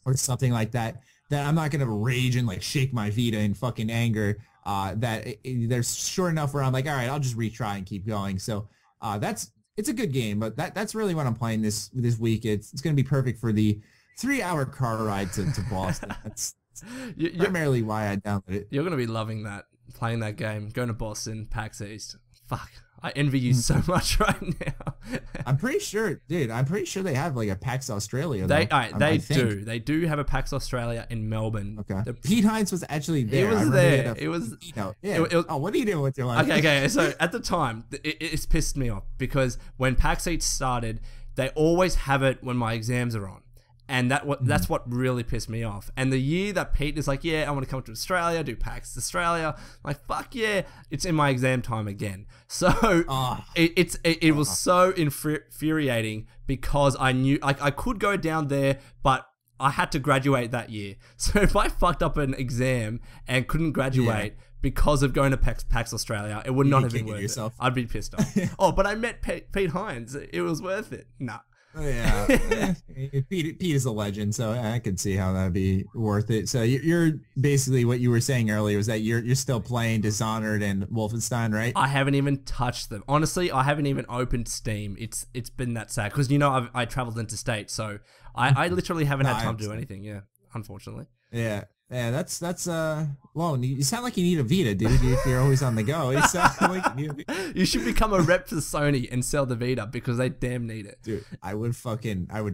or something like that, that I'm not going to rage and like shake my Vita in fucking anger. They're short enough where I'm like, all right, I'll just retry and keep going. So it's a good game, but that's really what I'm playing this week. It's going to be perfect for the 3-hour car ride to Boston. That's primarily why I downloaded it. You're going to be loving that, playing that game, going to Boston, PAX East. Fuck, I envy you so much right now. I'm pretty sure, dude, they have like a PAX Australia. They do have a PAX Australia in Melbourne. Okay. Pete Hines was actually there. It was there. It was... Oh, what are you doing with your life? Okay. So at the time, it's pissed me off because when PAX East started, they always have it when my exams are on. And that's what really pissed me off. And the year that Pete is like, yeah, I want to come to Australia, do PAX Australia, I'm like, fuck yeah, it's in my exam time again. So it was so infuriating because I knew I could go down there, but I had to graduate that year. So if I fucked up an exam and couldn't graduate because of going to PAX Australia, it would not have been worth it. I'd be pissed off. Oh, but I met Pete Hines. It was worth it. Nah. Yeah, Pete is a legend, so I can see how that'd be worth it. So you're basically what you were saying earlier was that you're still playing Dishonored and Wolfenstein, right? I haven't even touched them. Honestly, I haven't even opened Steam. It's been that sad because you know I traveled interstate, so I literally haven't had time to do anything. Yeah, unfortunately. Yeah, that's Lone. You sound like you need a Vita, dude. If you're always on the go, you sound like you need a Vita. You should become a rep for Sony and sell the Vita because they damn need it, dude. I would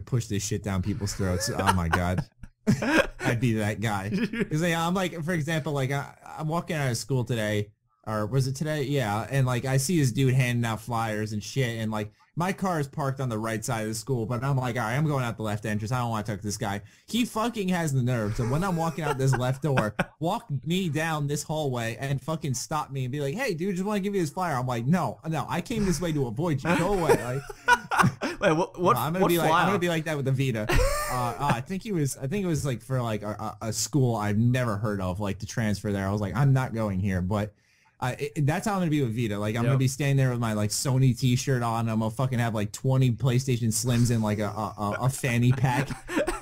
push this shit down people's throats. Oh my god, I'd be that guy. Because I'm like, for example, like I'm walking out of school today, or was it today? Yeah, and like I see this dude handing out flyers and shit, and like. My car is parked on the right side of the school, but I'm like, all right, I'm going out the left entrance. I don't want to talk to this guy. He fucking has the nerve. So when I'm walking out this left door, walk me down this hallway and fucking stop me and be like, hey, dude, just want to give you this flyer. I'm like, no, I came this way to avoid you. Go away. Like, wait, what? I'm gonna be like that with the Vita. I think it was like for like a school I've never heard of, like to transfer there. I was like, I'm not going here, but. That's how I'm gonna be with Vita. Like I'm gonna be standing there with my like Sony T-shirt on. I'm gonna fucking have like 20 PlayStation Slims in like a fanny pack.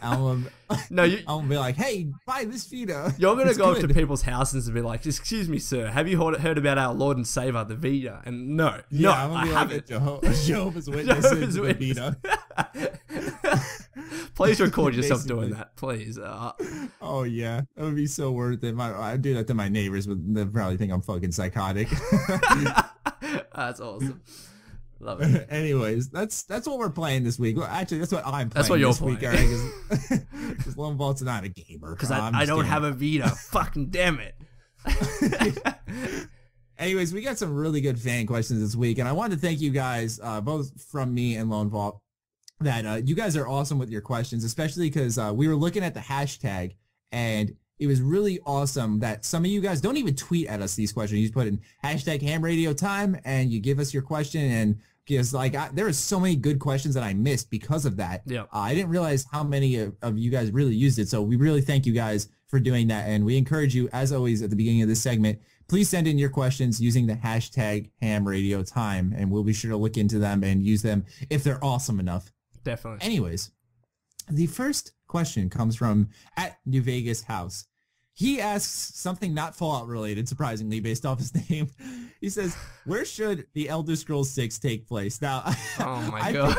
I'm gonna be like, hey, buy this Vita. You're gonna go up to people's houses and be like, excuse me, sir, have you heard about our Lord and Savior, the Vita? And no, I'm gonna be like Jehovah's Witnesses, the Vita. Please record yourself doing that, please. Oh yeah, that would be so worth it. I do that to my neighbors, but they probably think I'm fucking psychotic. That's awesome. Love it. Anyways, that's what we're playing this week. Well, actually, that's what I'm playing. That's what you're this playing. Week, right? Because Lone Vault's not a gamer. Because I don't have a Vita. Fucking damn it. Anyways, we got some really good fan questions this week, and I wanted to thank you guys, both from me and Lone Vault, that you guys are awesome with your questions, especially because we were looking at the hashtag, and it was really awesome that some of you guys don't even tweet at us these questions. You just put in hashtag Ham Radio Time, and you give us your question, and because like there were so many good questions that I missed because of that. Yeah, I didn't realize how many of you guys really used it, so we really thank you guys for doing that. And we encourage you, as always, at the beginning of this segment, please send in your questions using the hashtag Ham Radio Time, and we'll be sure to look into them and use them if they're awesome enough. Definitely. Anyways, the first question comes from at New Vegas House. He asks something not Fallout related, surprisingly, based off his name. He says, where should the Elder Scrolls 6 take place? Now, oh my God.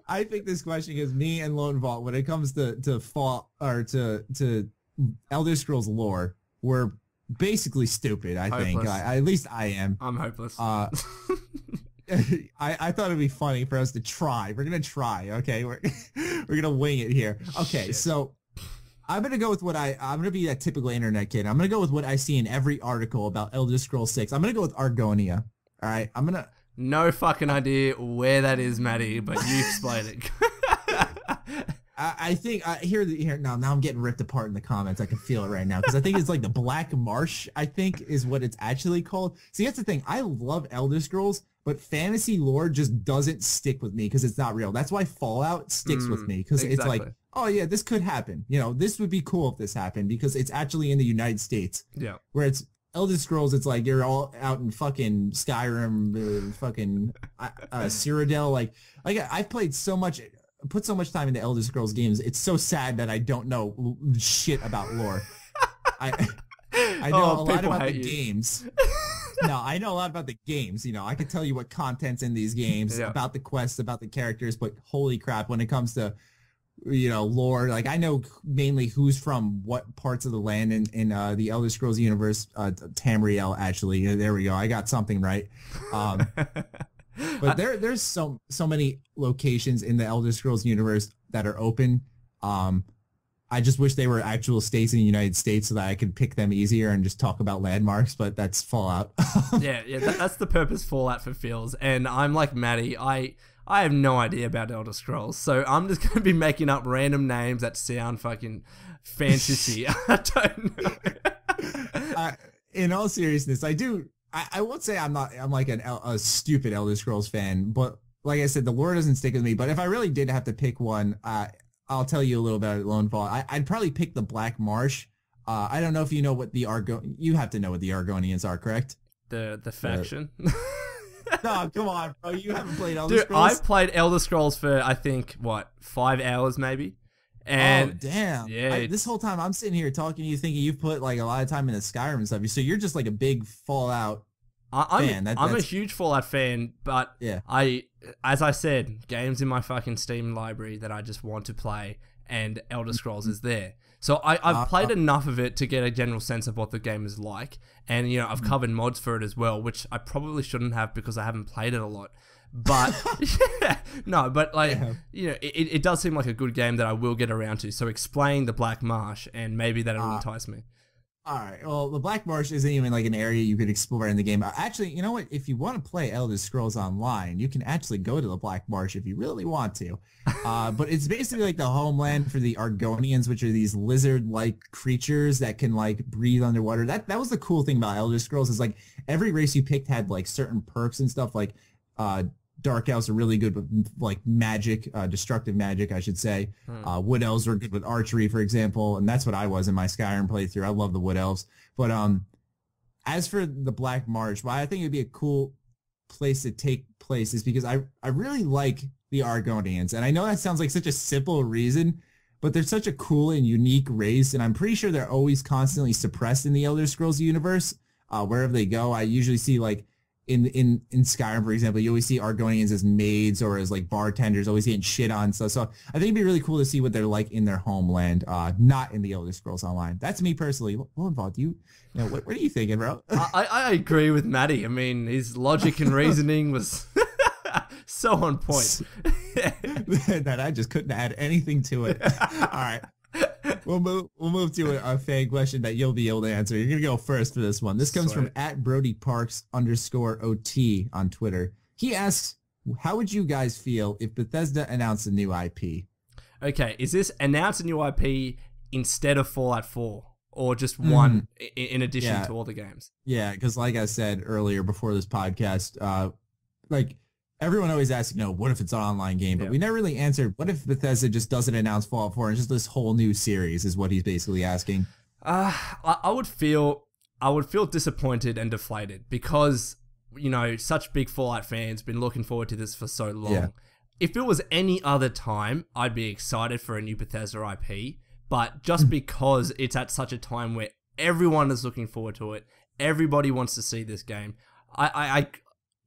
I think this question is me and Lone Vault, when it comes to Fallout or to Elder Scrolls lore, we're basically stupid, I think. At least I am. I'm hopeless. I thought it'd be funny for us to try. We're going to try, okay? We're going to wing it here. Okay, so I'm going to go with what I'm going to be that typical internet kid. I'm going to go with what I see in every article about Elder Scrolls 6. I'm going to go with Argonia. All right? I'm going to... No fucking idea where that is, Matty, but you explain it. I think here now I'm getting ripped apart in the comments. I can feel it right now because I think it's like the Black Marsh, I think is what it's actually called. See, that's the thing. I love Elder Scrolls, but fantasy lore just doesn't stick with me because it's not real. That's why Fallout sticks with me because it's like, oh yeah, this could happen. You know, this would be cool if this happened because it's actually in the United States. Yeah. Where it's Elder Scrolls, it's like you're all out in fucking Skyrim, fucking Cyrodiil. Like I've played so much, put so much time into Elder Scrolls games. It's so sad that I don't know shit about lore. I know a lot about the games. No, I know a lot about the games. You know, I can tell you what content's in these games, about the quests, about the characters, but holy crap, when it comes to, you know, lore, like I know mainly who's from what parts of the land in the Elder Scrolls universe. Tamriel, actually. There we go. I got something right. But there's so many locations in the Elder Scrolls universe that are open. I just wish they were actual states in the United States so that I could pick them easier and just talk about landmarks, but that's Fallout. That's the purpose Fallout fulfills. And I'm like Matty, I have no idea about Elder Scrolls, so I'm just going to be making up random names that sound fucking fantasy. I don't know. In all seriousness, I won't say I'm like a stupid Elder Scrolls fan, but like I said, the lore doesn't stick with me. But if I really did have to pick one, I'll tell you a little about Lone Vault. I'd probably pick the Black Marsh. I don't know if you know what the you have to know what the Argonians are, correct? The faction. No, come on, bro. You haven't played Elder Scrolls? I've played Elder Scrolls for, I think, 5 hours maybe? And oh, damn. Yeah. This whole time I'm sitting here talking to you thinking you've put like a lot of time into Skyrim and stuff. So you're just like a big Fallout fan. I'm a huge Fallout fan, but yeah. As I said, games in my fucking Steam library that I just want to play, and Elder Scrolls is there. So I've played enough of it to get a general sense of what the game is like. And, you know, I've covered mods for it as well, which I probably shouldn't have because I haven't played it a lot. But, you know, it does seem like a good game that I will get around to. So explain the Black Marsh, and maybe that'll entice me. All right. Well, the Black Marsh isn't even like an area you could explore in the game. Actually, you know what? If you want to play Elder Scrolls Online, you can actually go to the Black Marsh if you really want to. But it's basically like the homeland for the Argonians, which are these lizard-like creatures that can like breathe underwater. That was the cool thing about Elder Scrolls is like every race you picked had like certain perks and stuff. Like Dark Elves are really good with like magic, destructive magic, I should say. Wood Elves are good with archery, for example, and that's what I was in my Skyrim playthrough. I love the Wood Elves. But as for the Black Marsh, why I think it'd be a cool place to take place is because I really like the Argonians, and I know that sounds like such a simple reason, but they're such a cool and unique race, and I'm pretty sure they're always constantly suppressed in the Elder Scrolls universe. Wherever they go, I usually see like in Skyrim, for example, you always see Argonians as maids or as like bartenders, always getting shit on stuff. So I think it'd be really cool to see what they're like in their homeland, not in the Elder Scrolls Online. That's me personally. LoneVault, you know, what are you thinking, bro? I agree with Matty. I mean, his logic and reasoning was so on point. That I just couldn't add anything to it. All right. We'll move to a fan question that you'll be able to answer. You're going to go first for this one. This comes from @BrodyParks_OT on Twitter. He asks, how would you guys feel if Bethesda announced a new IP? Okay, is this announce a new IP instead of Fallout 4? Or just one in addition to all the games? Yeah, because like I said earlier before this podcast, like everyone always asks, what if it's an online game? But we never really answered, what if Bethesda just doesn't announce Fallout 4 and just this whole new series is what he's basically asking. I would feel disappointed and deflated because, such big Fallout fans been looking forward to this for so long. Yeah. If it was any other time, I'd be excited for a new Bethesda IP, but just because it's at such a time where everyone is looking forward to it, everybody wants to see this game,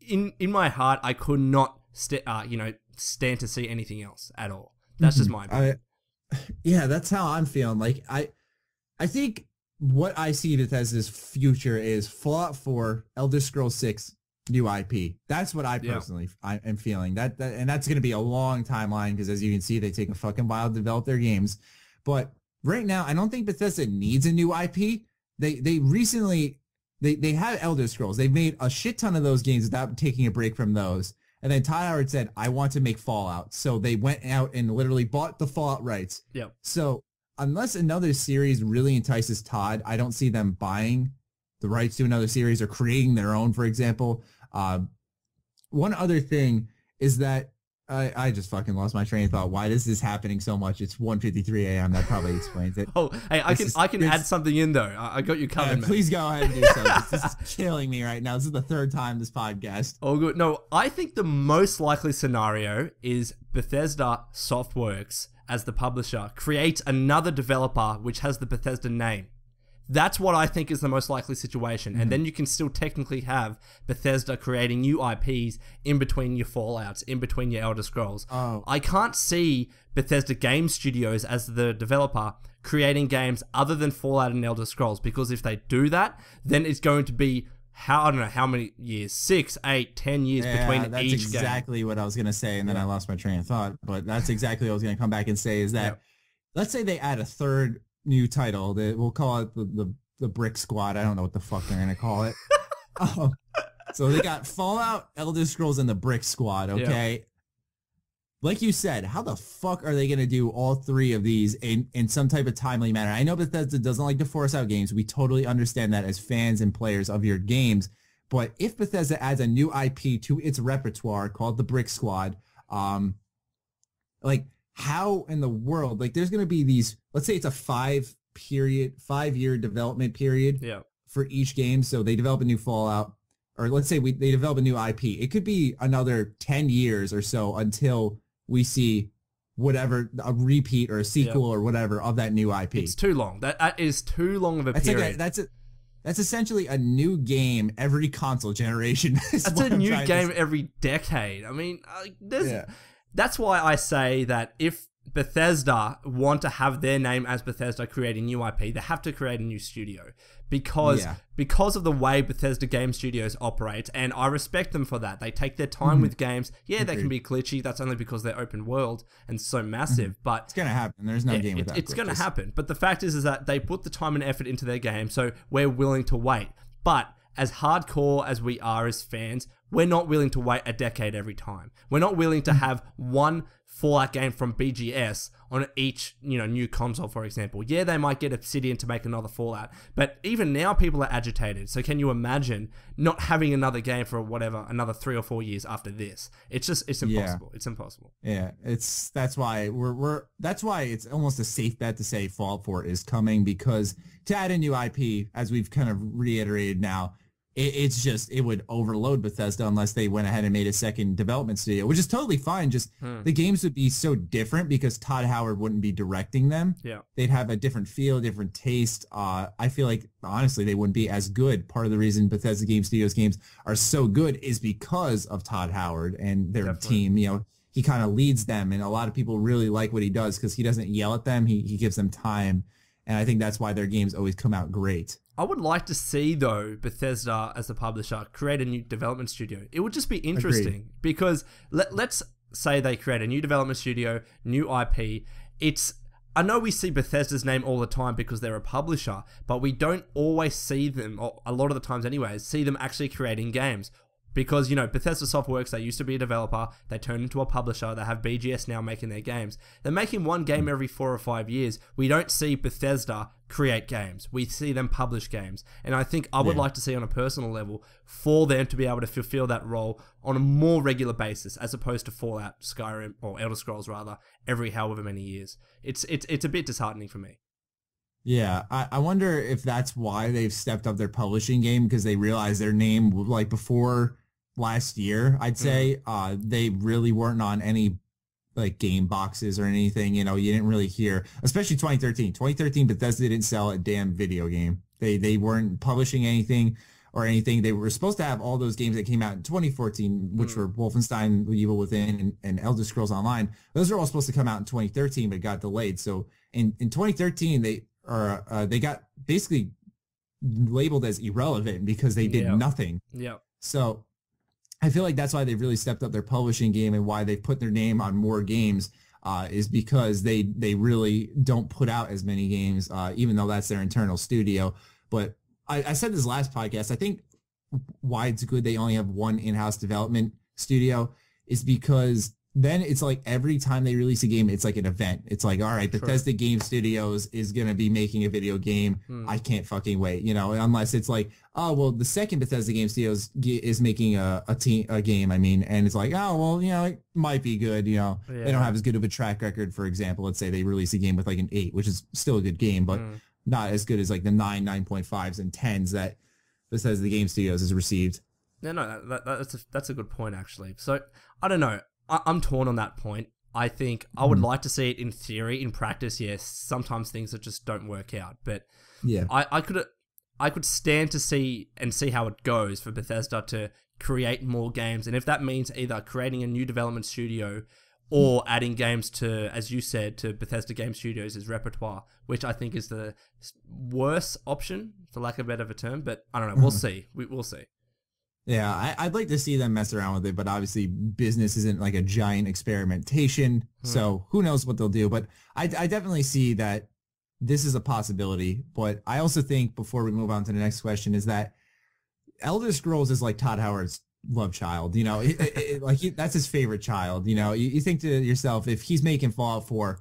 in my heart, I could not stand to see anything else at all. That's just my opinion. That's how I'm feeling. Like, I think what I see Bethesda's future is Fallout 4, Elder Scrolls 6, new IP. That's what I personally I am feeling. That and that's going to be a long timeline because, as you can see, they take a fucking while to develop their games. But right now, I don't think Bethesda needs a new IP. They recently they have Elder Scrolls. They've made a shit ton of those games without taking a break from those. And then Todd Howard said, "I want to make Fallout." So they went out and literally bought the Fallout rights. Yeah. So unless another series really entices Todd, I don't see them buying the rights to another series or creating their own, for example. One other thing is that I just fucking lost my train of thought. Why is this happening so much? It's 1:53 a.m. That probably explains it. Oh, hey, I can add something in though. I got you covered, man. Please go ahead and do so. This is killing me right now. This is the third time this podcast. Oh, good. No, I think the most likely scenario is Bethesda Softworks, as the publisher, creates another developer which has the Bethesda name. That's what I think is the most likely situation. And then you can still technically have Bethesda creating new IPs in between your Fallouts, in between your Elder Scrolls. Oh. I can't see Bethesda Game Studios as the developer creating games other than Fallout and Elder Scrolls, because if they do that, then it's going to be I don't know how many years, 6, 8, 10 years between each game. That's exactly what I was going to say, and then I lost my train of thought. But that's exactly what I was going to come back and say is that, let's say they add a third new title. We'll call it the Brick Squad. I don't know what the fuck they're going to call it. So they got Fallout, Elder Scrolls, and the Brick Squad, okay? Yeah. Like you said, how the fuck are they going to do all three of these in some type of timely manner? I know Bethesda doesn't like to force out games. We totally understand that as fans and players of your games. But if Bethesda adds a new IP to its repertoire called the Brick Squad, like how in the world, like there's going to be these, let's say it's a 5-year development period for each game. So they develop a new Fallout, or let's say they develop a new IP. It could be another 10 years or so until we see whatever, a repeat or a sequel or whatever of that new IP. It's too long. That is too long of a period. That's essentially a new game every console generation. That's a new game every decade. I mean, that's why I say that if Bethesda want to have their name as Bethesda creating new IP, they have to create a new studio because of the way Bethesda Game Studios operate, and I respect them for that. They take their time with games. Yeah, they can be glitchy. That's only because they're open world and so massive, but it's going to happen. There's no game without it's going to happen. But the fact is that they put the time and effort into their game, so we're willing to wait. But as hardcore as we are as fans, we're not willing to wait a decade every time. We're not willing to have one Fallout game from BGS on each, new console, for example. Yeah, they might get Obsidian to make another Fallout, but even now people are agitated. So can you imagine not having another game for another 3 or 4 years after this? It's impossible. Yeah. It's impossible. Yeah, that's why that's why it's almost a safe bet to say Fallout 4 is coming, because to add a new IP, as we've kind of reiterated now, it would overload Bethesda unless they went ahead and made a second development studio, which is totally fine. Just the games would be so different because Todd Howard wouldn't be directing them. Yeah. They'd have a different feel, different taste. I feel like, honestly, they wouldn't be as good. Part of the reason Bethesda Game Studios games are so good is because of Todd Howard and their team. He kind of leads them, and a lot of people really like what he does because he doesn't yell at them. He gives them time, and I think that's why their games always come out great. I would like to see, though, Bethesda as the publisher create a new development studio. It would just be interesting because let's say they create a new development studio, new IP. I know we see Bethesda's name all the time because they're a publisher, but we don't always see them, or a lot of the times anyways, see them actually creating games. Because, Bethesda Softworks, they used to be a developer, they turned into a publisher, they have BGS now making their games. They're making one game every 4 or 5 years. We don't see Bethesda create games. We see them publish games. And I think I would like to see on a personal level for them to be able to fulfill that role on a more regular basis as opposed to Fallout, Skyrim, or Elder Scrolls rather, every however many years. It's a bit disheartening for me. Yeah, I wonder if that's why they've stepped up their publishing game, because they realized their name, like before last year, I'd say, they really weren't on any like game boxes or anything. You know, you didn't really hear, especially 2013. 2013, Bethesda didn't sell a damn video game. They weren't publishing anything or anything. They were supposed to have all those games that came out in 2014, which were Wolfenstein, The Evil Within, and Elder Scrolls Online. Those were all supposed to come out in 2013, but got delayed. So in 2013, they got basically labeled as irrelevant because they did nothing. Yeah. So I feel like that's why they've really stepped up their publishing game, and why they've put their name on more games is because they really don't put out as many games, even though that's their internal studio. But I said this last podcast, I think why it's good they only have one in-house development studio is because then it's like every time they release a game, it's like an event. It's like, all right, Bethesda Game Studios is going to be making a video game. I can't fucking wait, you know, unless it's like, oh, well, the second Bethesda Game Studios is making a game, I mean, and it's like, oh, well, you know, it might be good, you know. They don't have as good of a track record, for example. Let's say they release a game with like an 8, which is still a good game, but not as good as like the 9, 9.5s, and 10s that Bethesda Game Studios has received. Yeah, no, that's a good point, actually. So, I don't know. I'm torn on that point. I think I would like to see it in theory. In practice, yes, sometimes things that just don't work out. But yeah, I could stand to see how it goes for Bethesda to create more games. And if that means either creating a new development studio or adding games to, as you said, to Bethesda Game Studios' repertoire, which I think is the worst option, for lack of a better term. But I don't know. We'll see. We'll see. Yeah, I'd like to see them mess around with it, but obviously business isn't like a giant experimentation, so who knows what they'll do. But I definitely see that this is a possibility, but I also think, before we move on to the next question, is that Elder Scrolls is like Todd Howard's love child, you know, that's his favorite child, you know. You think to yourself, if he's making Fallout 4,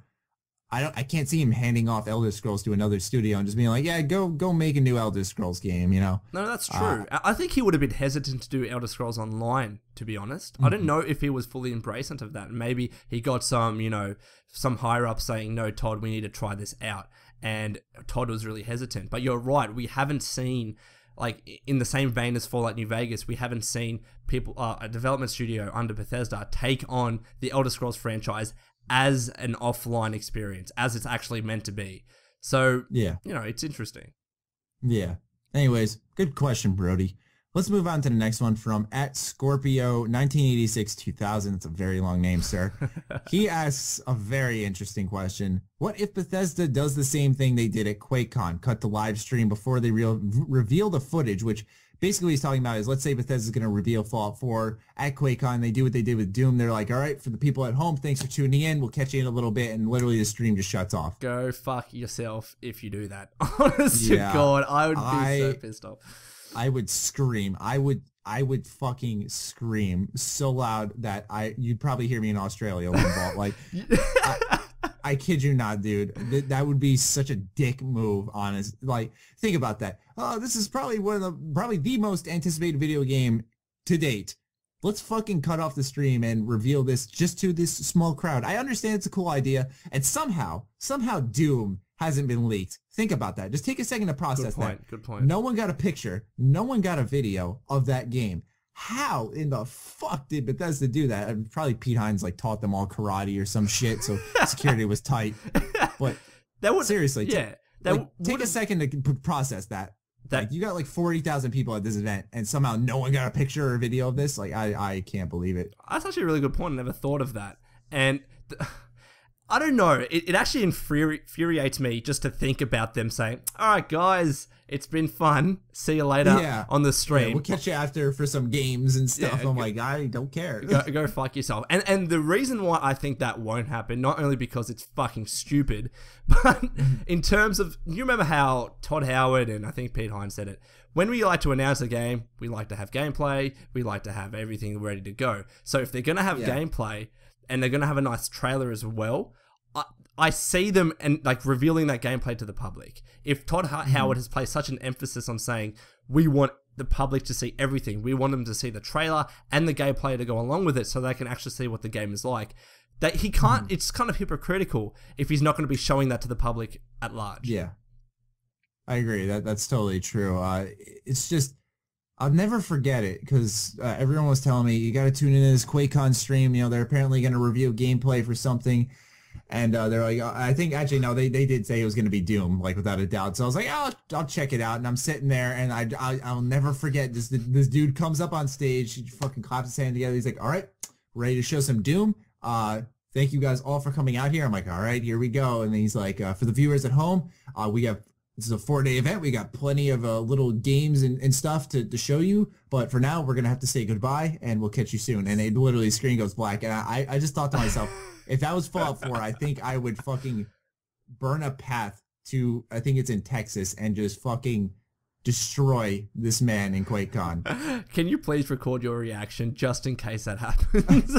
I can't see him handing off Elder Scrolls to another studio and just being like, yeah, go make a new Elder Scrolls game, you know? No, that's true. I think he would have been hesitant to do Elder Scrolls Online, to be honest. I don't know if he was fully embracing of that. Maybe he got some, you know, some higher up saying, no, Todd, we need to try this out. And Todd was really hesitant. But you're right, we haven't seen, like, in the same vein as Fallout New Vegas, we haven't seen people, a development studio under Bethesda take on the Elder Scrolls franchise as an offline experience, as it's actually meant to be. So, yeah, you know, it's interesting. Yeah. Anyways, good question, Brody. Let's move on to the next one from @Scorpio1986-2000. It's a very long name, sir. He asks a very interesting question. What if Bethesda does the same thing they did at QuakeCon, cut the live stream before they reveal the footage, which basically what he's talking about is, let's say Bethesda's going to reveal Fallout 4 at QuakeCon. They do what they did with Doom. They're like, all right, for the people at home, thanks for tuning in. We'll catch you in a little bit. And literally the stream just shuts off. Go fuck yourself if you do that. Honest to God, I would be so pissed off. I would scream. I would fucking scream so loud that you'd probably hear me in Australia. Like, I kid you not, dude. That would be such a dick move, honest. Like, think about that. Oh, this is probably probably the most anticipated video game to date. Let's fucking cut off the stream and reveal this just to this small crowd. I understand it's a cool idea, and somehow Doom hasn't been leaked. Think about that. Just take a second to process that. Good point. No one got a picture. No one got a video of that game. How in the fuck did Bethesda do that? Probably Pete Hines like taught them all karate or some shit, so security was tight. But seriously, take a second to process that. Like, you got like 40,000 people at this event, and somehow no one got a picture or video of this. Like, I can't believe it. That's actually a really good point. I never thought of that. And I don't know. It actually infuriates me just to think about them saying, all right, guys, it's been fun. See you later on the stream. Yeah, we'll catch you after for some games and stuff. I'm like, I don't care. Go fuck yourself. And the reason why I think that won't happen, not only because it's fucking stupid, but in terms of, you remember how Todd Howard and I think Pete Hines said it, when we like to announce a game, we like to have gameplay, we like to have everything ready to go. So if they're going to have gameplay and they're going to have a nice trailer as well, I see them and like revealing that gameplay to the public. If Todd Howard has placed such an emphasis on saying, we want the public to see everything, we want them to see the trailer and the gameplay to go along with it so they can actually see what the game is like, that he can't, it's kind of hypocritical if he's not going to be showing that to the public at large. Yeah. I agree. That's totally true. It's just, I'll never forget it because everyone was telling me, you got to tune into this QuakeCon stream. You know, they're apparently going to review gameplay for something. And they're like, I think actually, no, they did say it was going to be Doom, like without a doubt. So I was like, I'll check it out. And I'm sitting there and I'll never forget this dude comes up on stage. He fucking claps his hand together. He's like, all right, ready to show some Doom. Thank you guys all for coming out here. I'm like, all right, here we go. And then he's like, for the viewers at home, this is a 4-day event. We got plenty of little games and stuff to show you. But for now, we're going to have to say goodbye and we'll catch you soon. And it literally, screen goes black. And I just thought to myself, if that was Fallout 4, I think I would fucking burn a path to, I think it's in Texas, and just fucking destroy this man in QuakeCon. Can you please record your reaction just in case that happens?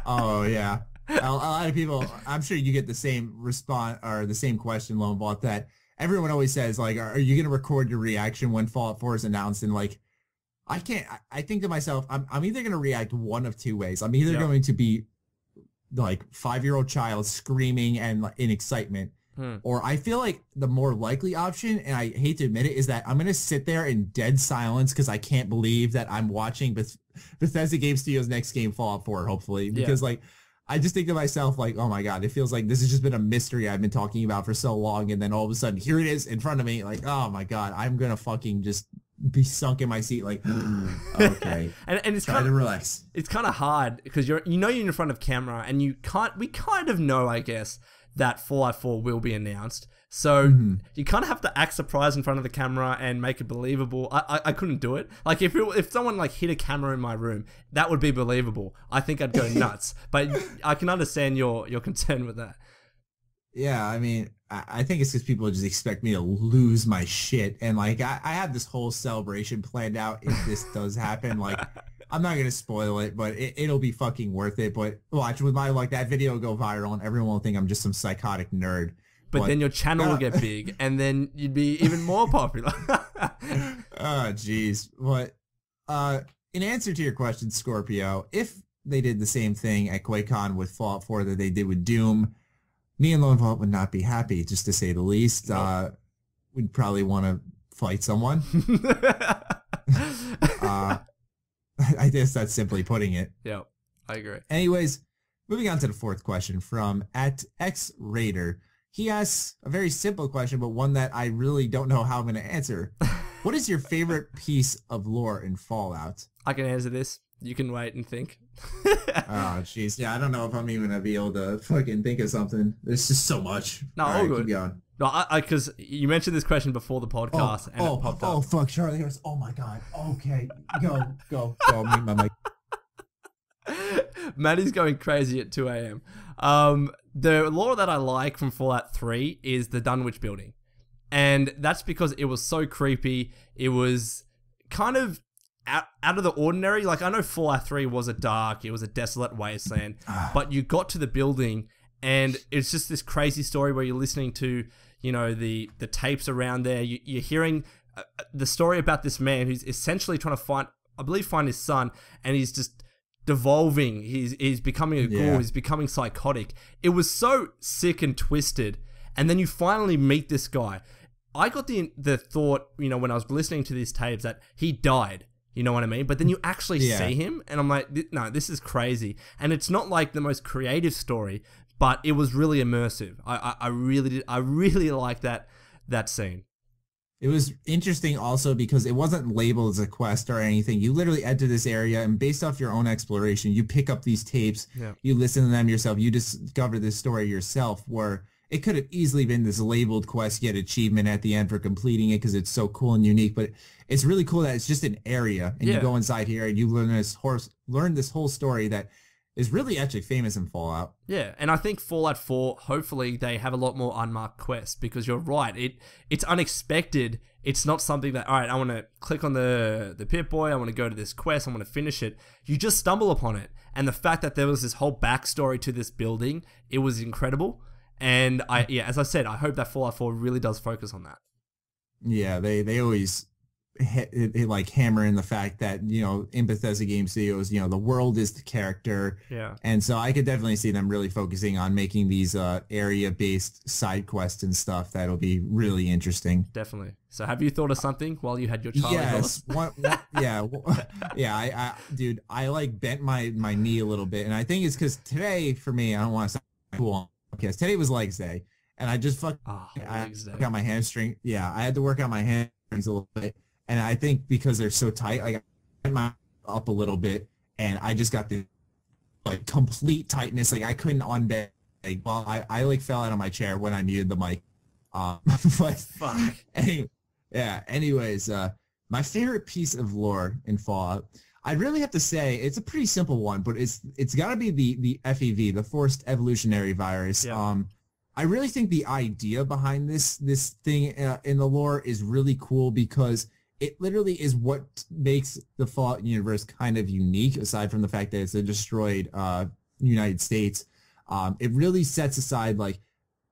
Oh, yeah. A lot of people, I'm sure you get the same response or the same question, Lone Vault, that everyone always says, like, are you going to record your reaction when Fallout 4 is announced? And, like, I can't. I think to myself, I'm either going to react one of two ways. I'm either going to be like 5-year-old child screaming and in excitement, or I feel like the more likely option, and I hate to admit it, is that I'm going to sit there in dead silence because I can't believe that I'm watching Bethesda Game Studios' next game, Fallout 4, hopefully, because like, I just think to myself, like, oh my God, it feels like this has just been a mystery I've been talking about for so long. And then all of a sudden, here it is in front of me. Like, oh my God, I'm going to fucking just be sunk in my seat. Like, okay. and it's try to relax. It's kind of hard because you're in front of camera and we kind of know, I guess, that Fallout 4 will be announced. So you kind of have to act surprised in front of the camera and make it believable. I couldn't do it. Like if someone like hit a camera in my room, that would be believable. I think I'd go nuts. But I can understand your concern with that. Yeah, I mean, I think it's because people just expect me to lose my shit. And like, I have this whole celebration planned out if this does happen. Like, I'm not going to spoil it, but it'll be fucking worth it. But watch, with my luck, that video will go viral and everyone will think I'm just some psychotic nerd. But then your channel will get big, and then you'd be even more popular. Oh, jeez. But in answer to your question, Scorpio, if they did the same thing at QuakeCon with Fallout 4 that they did with Doom, me and Lone Vault would not be happy, just to say the least. We'd probably want to fight someone. I guess that's simply putting it. Yeah, I agree. Anyways, moving on to the fourth question from @XRaider. He asks a very simple question, but one that I really don't know how I'm going to answer. What is your favorite piece of lore in Fallout? I can answer this. You can wait and think. Oh, jeez. Yeah, I don't know if I'm even going to be able to fucking think of something. There's just so much. No, all good. Keep going. No, because you mentioned this question before the podcast, and it popped up. Oh, fuck, Charlie. Oh, my God. Okay. Go. Mute my mic. Matty's going crazy at 2 a.m. The lore that I like from Fallout 3 is the Dunwich building. And that's because it was so creepy. It was kind of out of the ordinary. Like, I know Fallout 3 was it was a desolate wasteland. But you got to the building and it's just this crazy story where you're listening to, you know, the tapes around there. You're hearing the story about this man who's essentially trying to find his son, and he's just devolving. He's becoming a ghoul. He's becoming psychotic. It was so sick and twisted. And then you finally meet this guy. I got the thought, you know, when I was listening to these tapes, that he died. You know what I mean? But then you actually see him, and I'm like, no, this is crazy. And it's not like the most creative story, but it was really immersive. I really liked that scene. It was interesting also because it wasn't labeled as a quest or anything. You literally enter this area, and based off your own exploration, you pick up these tapes, you listen to them yourself, you discover this story yourself, where it could have easily been this labeled quest, get achievement at the end for completing it because it's so cool and unique. But it's really cool that it's just an area, and you go inside here and you learn this whole story that is really actually famous in Fallout. Yeah, and I think Fallout 4, hopefully they have a lot more unmarked quests, because you're right, it's unexpected. It's not something that, all right, I want to click on the Pip-Boy, I want to go to this quest, I want to finish it. You just stumble upon it. And the fact that there was this whole backstory to this building, it was incredible. And as I said, I hope that Fallout 4 really does focus on that. Yeah, they always like hammer in the fact that, you know, in Bethesda game studios, you know, the world is the character. Yeah. And so I could definitely see them really focusing on making these area-based side quests and stuff. That'll be really interesting. Definitely. So have you thought of something while you had your Charlie horse? Dude, I like bent my knee a little bit, and I think it's because today for me, I don't want to sound cool on the podcast. Today was legs day, and I just work out my hamstring. Yeah, I had to work out my hamstrings a little bit, and I think because they're so tight, like I bent my up a little bit, and I just got the like complete tightness. Like I couldn't unbend. Like, well, I like fell out of my chair when I muted the mic. But fuck. Anyways, my favorite piece of lore in Fallout, I really have to say it's a pretty simple one, but it's got to be the FEV, the forced evolutionary virus. Yeah. I really think the idea behind this thing in the lore is really cool because it literally is what makes the Fallout universe kind of unique, aside from the fact that it's a destroyed United States. It really sets aside like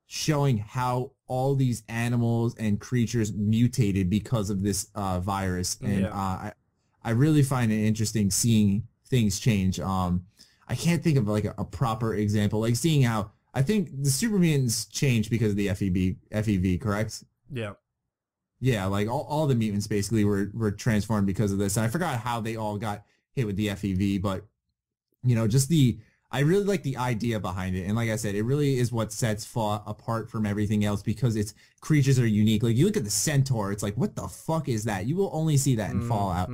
showing how all these animals and creatures mutated because of this virus. And I really find it interesting seeing things change. I can't think of like a proper example, like seeing how I think the super mutants changed because of the FEV, correct? Yeah. Yeah, like all the mutants basically were transformed because of this. And I forgot how they all got hit with the FEV, but you know, just I really like the idea behind it. And like I said, it really is what sets Fallout apart from everything else because its creatures are unique. Like you look at the Centaur, it's like, what the fuck is that? You will only see that in Fallout.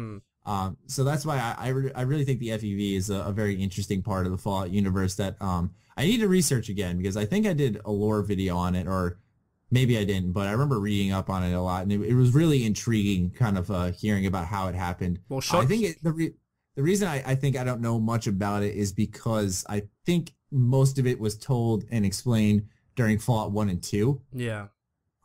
So that's why I really think the FEV is a very interesting part of the Fallout universe that I need to research again because I think I did a lore video on it, or maybe I didn't, but I remember reading up on it a lot. And it was really intriguing kind of hearing about how it happened. Well, I think the reason I think I don't know much about it is because I think most of it was told and explained during Fallout 1 and 2. Yeah.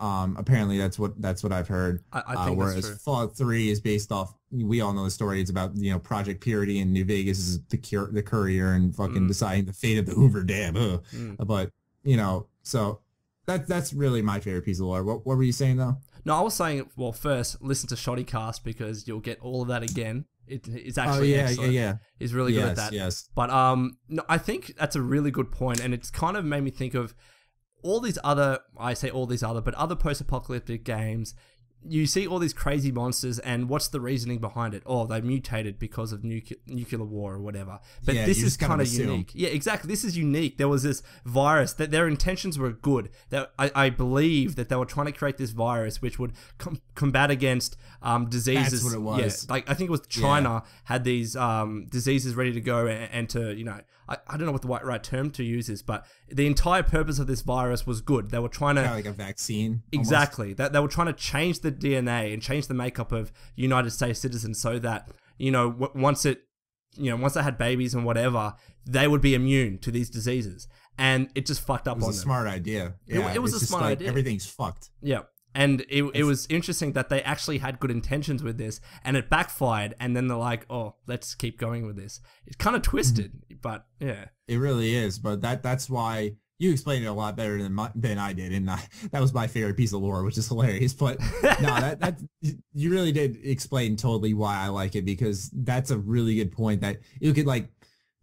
Apparently that's what I've heard. I think whereas that's true. Fallout 3 is based off, we all know the story. It's about, you know, Project Purity and New Vegas is the courier and fucking deciding the fate of the Hoover Dam. But, you know, so that's really my favorite piece of lore. What were you saying though? No, I was saying, well, first listen to Shoddycast because you'll get all of that again. It's actually excellent. Yeah. He's really good at that. Yes. But no, I think that's a really good point, and it's kind of made me think of all these other, but other post-apocalyptic games. You see all these crazy monsters, and what's the reasoning behind it? Oh, they mutated because of nuclear war or whatever. But this is kind of unique. Yeah, exactly. This is unique. There was this virus that their intentions were good. That I believe that they were trying to create this virus which would combat against diseases. That's what it was. Yeah, like I think it was China had these diseases ready to go, and to, you know, I don't know what the right term to use is, but the entire purpose of this virus was good. They were trying to like a vaccine. Exactly. That they were trying to change the DNA and change the makeup of United States citizens so that, you know, once they had babies and whatever, they would be immune to these diseases. And it just fucked up on them. It was a smart idea. Yeah, it was a smart idea. Everything's fucked. Yeah. And it was interesting that they actually had good intentions with this, and it backfired, and then they're like, oh, let's keep going with this. It's kind of twisted, but yeah. It really is, but that's why you explained it a lot better than I did, and that was my favorite piece of lore, which is hilarious. But no, that you really did explain totally why I like it, because that's a really good point. That you look at like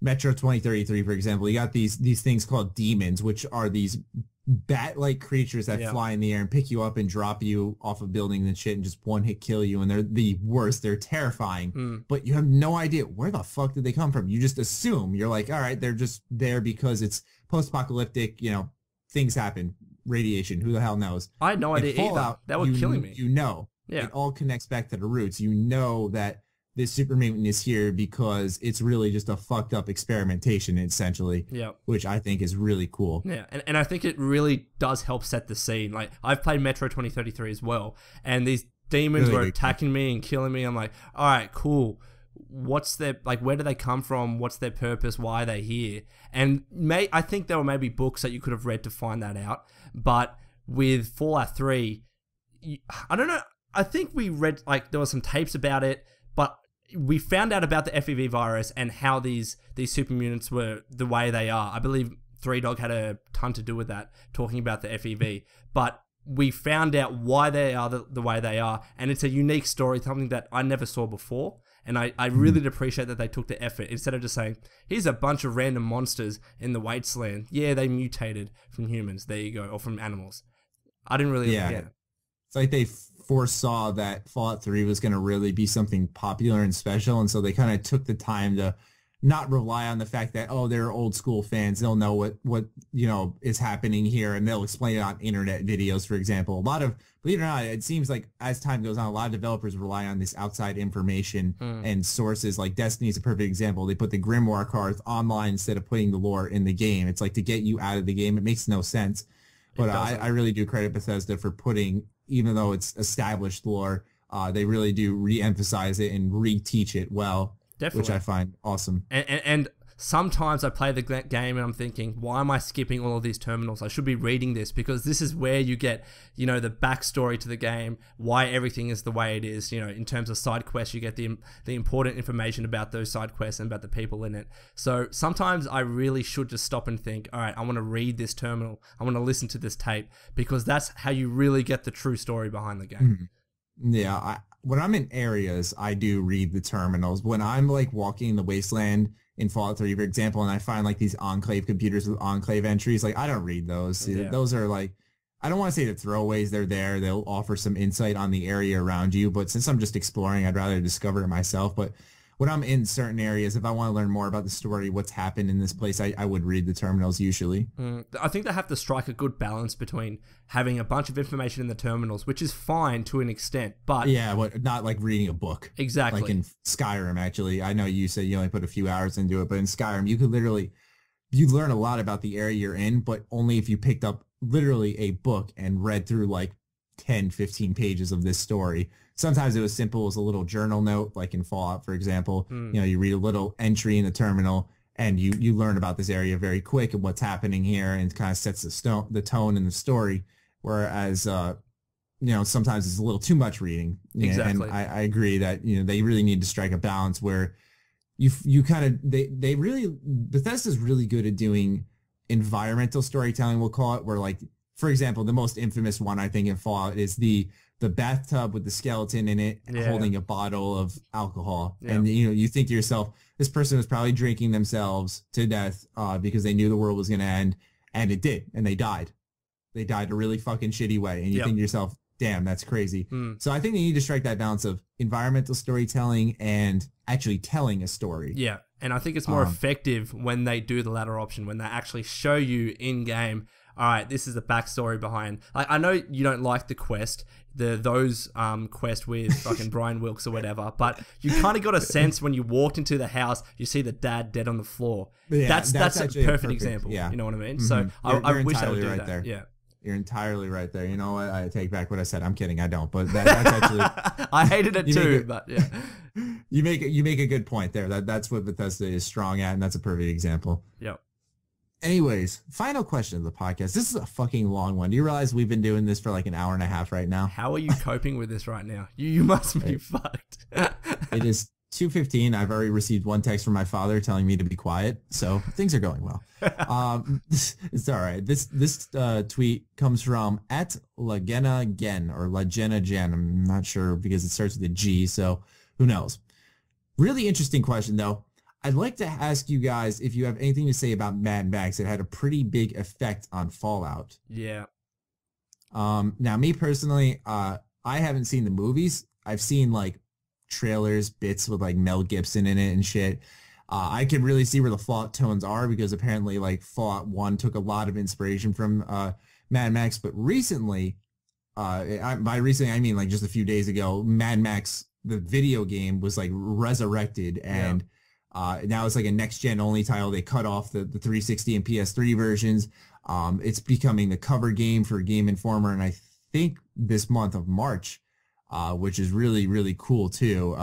Metro 2033, for example, you got these things called demons, which are these bat-like creatures that fly in the air and pick you up and drop you off of buildings and shit and just one hit kill you, and they're the worst. They're terrifying, but you have no idea where the fuck did they come from. You just assume. You're like, all right, they're just there because it's post-apocalyptic, you know, things happen, radiation, who the hell knows. I had no idea either. That was killing me. You know, it all connects back to the roots. You know that this super mutant is here because it's really just a fucked up experimentation, essentially. Yeah. Which I think is really cool. Yeah, and I think it really does help set the scene. Like, I've played Metro 2033 as well, and these demons were attacking me and killing me. I'm like, all right, cool. What's their, like, where do they come from? What's their purpose? Why are they here? And I think there were maybe books that you could have read to find that out. But with Fallout 3, I don't know. I think we read, like, there were some tapes about it, but we found out about the FEV virus and how these super mutants were the way they are. I believe Three Dog had a ton to do with that, talking about the FEV. But we found out why they are the way they are, and it's a unique story, something that I never saw before. And I really did appreciate that they took the effort instead of just saying, here's a bunch of random monsters in the wasteland. Yeah, they mutated from humans. There you go. Or from animals. I didn't really... Yeah. It's like they foresaw that Fallout 3 was going to really be something popular and special. And so they kind of took the time to not rely on the fact that, oh, they're old school fans. They'll know what is happening here, and they'll explain it on internet videos, for example. A lot of, believe it or not, it seems like as time goes on, a lot of developers rely on this outside information and sources. Like Destiny is a perfect example. They put the Grimoire cards online instead of putting the lore in the game. It's like to get you out of the game. It makes no sense. But I really do credit Bethesda for putting, even though it's established lore, they really do re-emphasize it and re-teach it well. Definitely. Which I find awesome. And sometimes I play the game and I'm thinking, why am I skipping all of these terminals? I should be reading this, because this is where you get, the backstory to the game, why everything is the way it is. In terms of side quests, you get the important information about those side quests and about the people in it. So sometimes I really should just stop and think, all right, I want to read this terminal. I want to listen to this tape, because that's how you really get the true story behind the game. Yeah, when I'm in areas, I do read the terminals. When I'm like walking in the wasteland in Fallout 3, for example, and I find like these Enclave computers with Enclave entries, like I don't read those. Yeah. Those are like, I don't want to say the throwaways. They're there. They'll offer some insight on the area around you. But since I'm just exploring, I'd rather discover it myself. But when I'm in certain areas, if I want to learn more about the story, what's happened in this place, I would read the terminals usually. I think they have to strike a good balance between having a bunch of information in the terminals, which is fine to an extent, but... Yeah, but not like reading a book. Exactly. Like in Skyrim, actually. I know you said you only put a few hours into it, but in Skyrim, you could literally... You learn a lot about the area you're in, but only if you picked up literally a book and read through like 10, 15 pages of this story. Sometimes it was simple as a little journal note, like in Fallout, for example. You read a little entry in the terminal and you learn about this area very quick and what's happening here, and it kind of sets the tone in the story. Whereas, sometimes it's a little too much reading. Exactly. And I agree that, they really need to strike a balance where you kind of, they really, Bethesda's really good at doing environmental storytelling, we'll call it, where like, for example, the most infamous one I think in Fallout is the bathtub with the skeleton in it holding a bottle of alcohol. Yeah. And, you think to yourself, this person was probably drinking themselves to death because they knew the world was going to end. And it did. And they died. They died a really fucking shitty way. And you think to yourself, damn, that's crazy. So I think they need to strike that balance of environmental storytelling and actually telling a story. Yeah. And I think it's more effective when they do the latter option, when they actually show you in game, all right, this is the backstory behind. I know you don't like the quest, those quest with fucking Brian Wilkes or whatever, but you kind of got a sense when you walked into the house, you see the dad dead on the floor. Yeah, that's a perfect example. Yeah. You know what I mean? So I wish I would do that. There. Yeah. You're entirely right there. You know what? I take back what I said. I'm kidding. I don't. But that's actually... I hated it too, but yeah. You make a good point there. That's what Bethesda is strong at, and that's a perfect example. Yep. Anyways, final question of the podcast. This is a fucking long one. Do you realize we've been doing this for like an hour and a half right now? How are you coping with this right now? You must be fucked. It is 2:15. I've already received one text from my father telling me to be quiet, so things are going well. It's all right. This tweet comes from @LaGennaGen or LaGennaGen. I'm not sure because it starts with a G, so who knows? Really interesting question though. I'd like to ask you guys if you have anything to say about Mad Max. It had a pretty big effect on Fallout. Yeah. Now, me personally, I haven't seen the movies. I've seen like trailers, bits with like Mel Gibson in it and shit. I can really see where the Fallout tones are because apparently like Fallout 1 took a lot of inspiration from Mad Max. But recently, by recently I mean like just a few days ago, Mad Max, the video game, was like resurrected and... now it's like a next-gen only title. They cut off the 360 and PS3 versions. It's becoming the cover game for Game Informer, and I think this month of March, which is really, really cool too.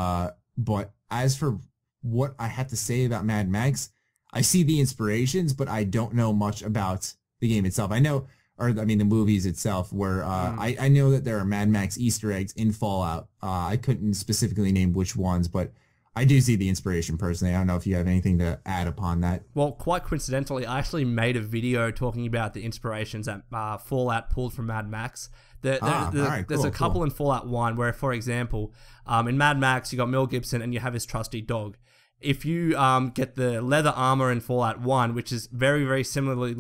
But as for what I have to say about Mad Max, I see the inspirations, but I don't know much about the game itself. The movies itself, where I know that there are Mad Max Easter eggs in Fallout. I couldn't specifically name which ones, but I do see the inspiration personally. I don't know if you have anything to add upon that. Well, quite coincidentally, I actually made a video talking about the inspirations that Fallout pulled from Mad Max. There's a couple in Fallout 1 where, for example, in Mad Max, you got Mel Gibson and you have his trusty dog. If you get the leather armor in Fallout 1, which is very, very similarly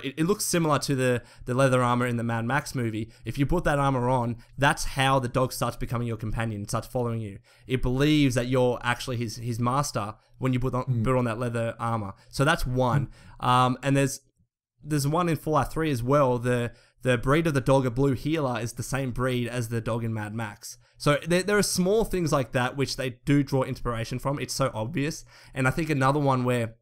it looks similar to the leather armor in the Mad Max movie. If you put that armor on, that's how the dog starts becoming your companion. It starts following you. It believes that you're actually his master when you put on that leather armor. So that's one. And there's one in Fallout 3 as well. The breed of the dog, a blue heeler, is the same breed as the dog in Mad Max. So there are small things like that which they do draw inspiration from. It's so obvious. And I think another one where,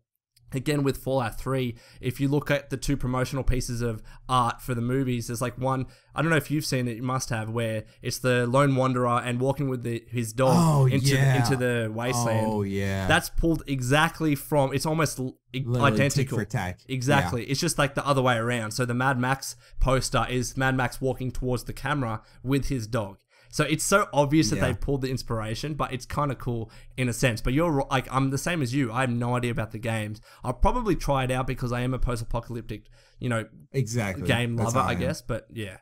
again with Fallout 3, if you look at the two promotional pieces of art for the movies, there's like one, I don't know if you've seen it, you must have, where it's the Lone Wanderer and walking with his dog into the wasteland. Oh, yeah. That's pulled exactly from, it's almost literally identical. Tick for tack. Exactly. Yeah. It's just like the other way around. So the Mad Max poster is Mad Max walking towards the camera with his dog. So it's so obvious that they pulled the inspiration, but it's kind of cool in a sense. But you're like, I'm the same as you. I have no idea about the games. I'll probably try it out because I am a post-apocalyptic, game lover, I guess. But yeah,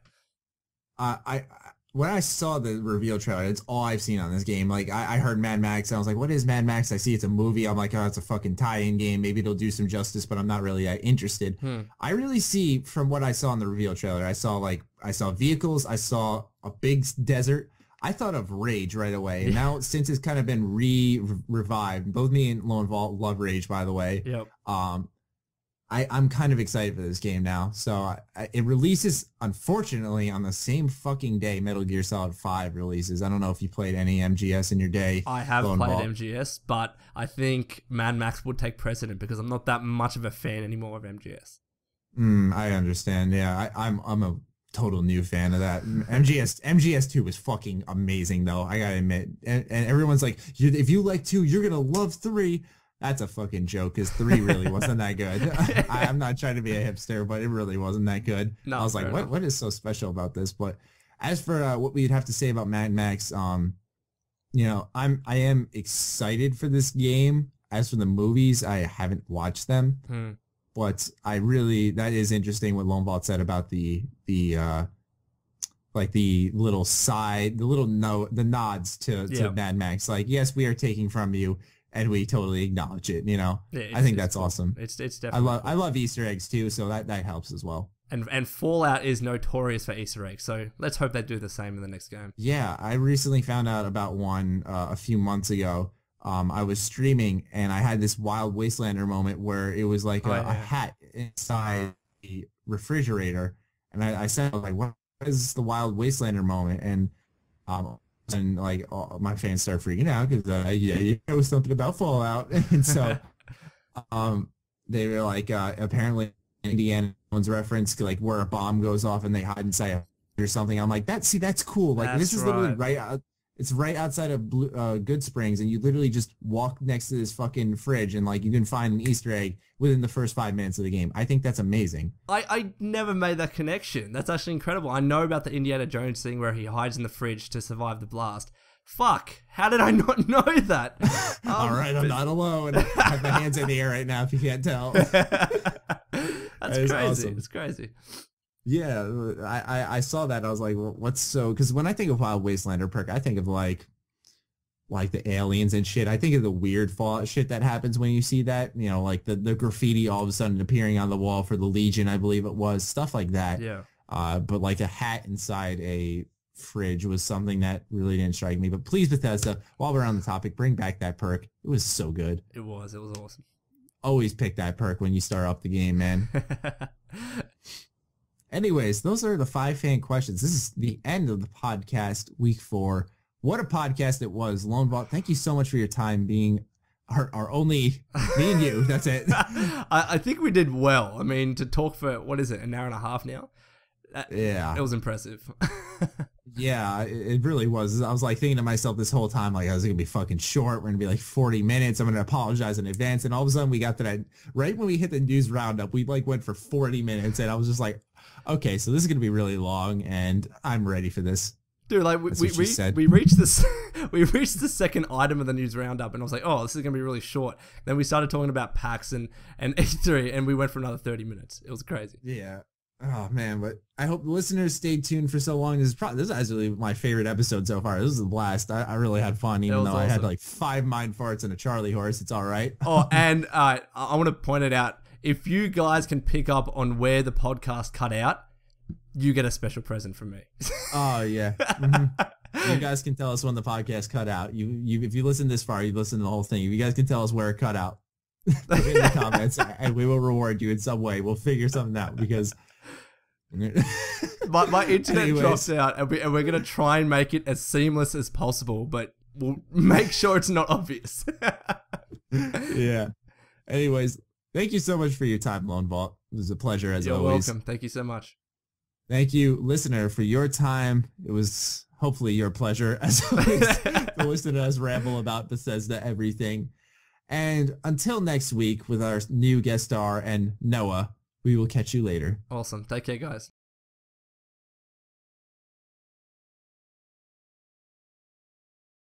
when I saw the reveal trailer, it's all I've seen on this game. Like I heard Mad Max, and I was like, what is Mad Max? I see it's a movie. I'm like, oh, it's a fucking tie-in game. Maybe it'll do some justice, but I'm not really that interested. I really see from what I saw in the reveal trailer, I saw vehicles, I saw a big desert. I thought of Rage right away. And now since it's kind of been revived, both me and Lone Vault love Rage, by the way. Yep. I'm kind of excited for this game now. So it releases, unfortunately, on the same fucking day Metal Gear Solid 5 releases. I don't know if you played any MGS in your day. I have played MGS, but I think Mad Max would take precedent because I'm not that much of a fan anymore of MGS. I understand. Yeah, I'm a total new fan of that. MGS 2 was fucking amazing, though. I gotta admit. And everyone's like, if you like 2, you're gonna love 3. That's a fucking joke, because 3 really wasn't that good. I'm not trying to be a hipster, but it really wasn't that good. No, I was like, what is so special about this? But as for what we'd have to say about Mad Max, I am excited for this game. As for the movies, I haven't watched them, but that is interesting what Lone Vault said about the little nods to Mad Max. Like, yes, we are taking from you, and we totally acknowledge it. I think that's cool. Awesome. It's definitely. I love Easter eggs too, so that helps as well. And Fallout is notorious for Easter eggs, so let's hope they do the same in the next game. Yeah, I recently found out about one a few months ago. I was streaming, and I had this Wild Wastelander moment where it was like a hat inside the refrigerator, and I said, like, what is the Wild Wastelander moment? And my fans start freaking out because you know something about Fallout. And so they were like, apparently Indiana Jones reference, like where a bomb goes off and they hide inside or something. I'm like, that's cool. Like, this is literally right out. It's right outside of Good Springs, and you literally just walk next to this fucking fridge, and like you can find an Easter egg within the first 5 minutes of the game. I think that's amazing. I never made that connection. That's actually incredible. I know about the Indiana Jones thing where he hides in the fridge to survive the blast. Fuck, how did I not know that? All right, I'm not alone. I have my hands in the air right now if you can't tell. That's crazy. Awesome. It's crazy. Yeah, I saw that. I was like, well, because when I think of Wild Wastelander perk, I think of like the aliens and shit. I think of the weird Fallout shit that happens when you see that, like the graffiti all of a sudden appearing on the wall for the Legion, I believe it was, stuff like that. Yeah. But like a hat inside a fridge was something that really didn't strike me. But please, Bethesda, while we're on the topic, bring back that perk. It was so good. It was awesome. Always pick that perk when you start up the game, man. Anyways, those are the 5 fan questions. This is the end of the podcast, week 4. What a podcast it was. Lone Vault, thank you so much for your time being our only, me and you. That's it. I think we did well. I mean, to talk for, what is it, an hour and a half now? Yeah. It was impressive. Yeah, it really was. I was like thinking to myself this whole time, like, I was going to be fucking short. We're going to be like 40 minutes. I'm going to apologize in advance. And all of a sudden we got to that, right when we hit the news roundup, we like went for 40 minutes. And I was just like, okay, so this is going to be really long, and I'm ready for this. Dude, like we reached this, we reached the second item of the news roundup, and I was like, "Oh, this is gonna be really short." Then we started talking about PAX and E3, and we went for another 30 minutes. It was crazy. Yeah. Oh man, but I hope the listeners stayed tuned for so long. This is actually my favorite episode so far. This was a blast. I really had fun, even though awesome. I had like 5 mind farts and a Charlie horse. It's all right. Oh, and I want to point it out. If you guys can pick up on where the podcast cut out, you get a special present from me. Oh yeah. Mm-hmm. You guys can tell us when the podcast cut out. You if you listen this far, you listen to the whole thing. If you guys can tell us where it cut out, put it in the comments, and we will reward you in some way. We'll figure something out because my internet drops out, and we're gonna try and make it as seamless as possible, but we'll make sure it's not obvious. Yeah. Anyways, thank you so much for your time, Lone Vault. It was a pleasure as always. You're welcome. Thank you so much. Thank you, listener, for your time. It was hopefully your pleasure as always to listen to us ramble about Bethesda everything. And until next week with our new guest star and Noah, we will catch you later. Awesome. Take care, guys.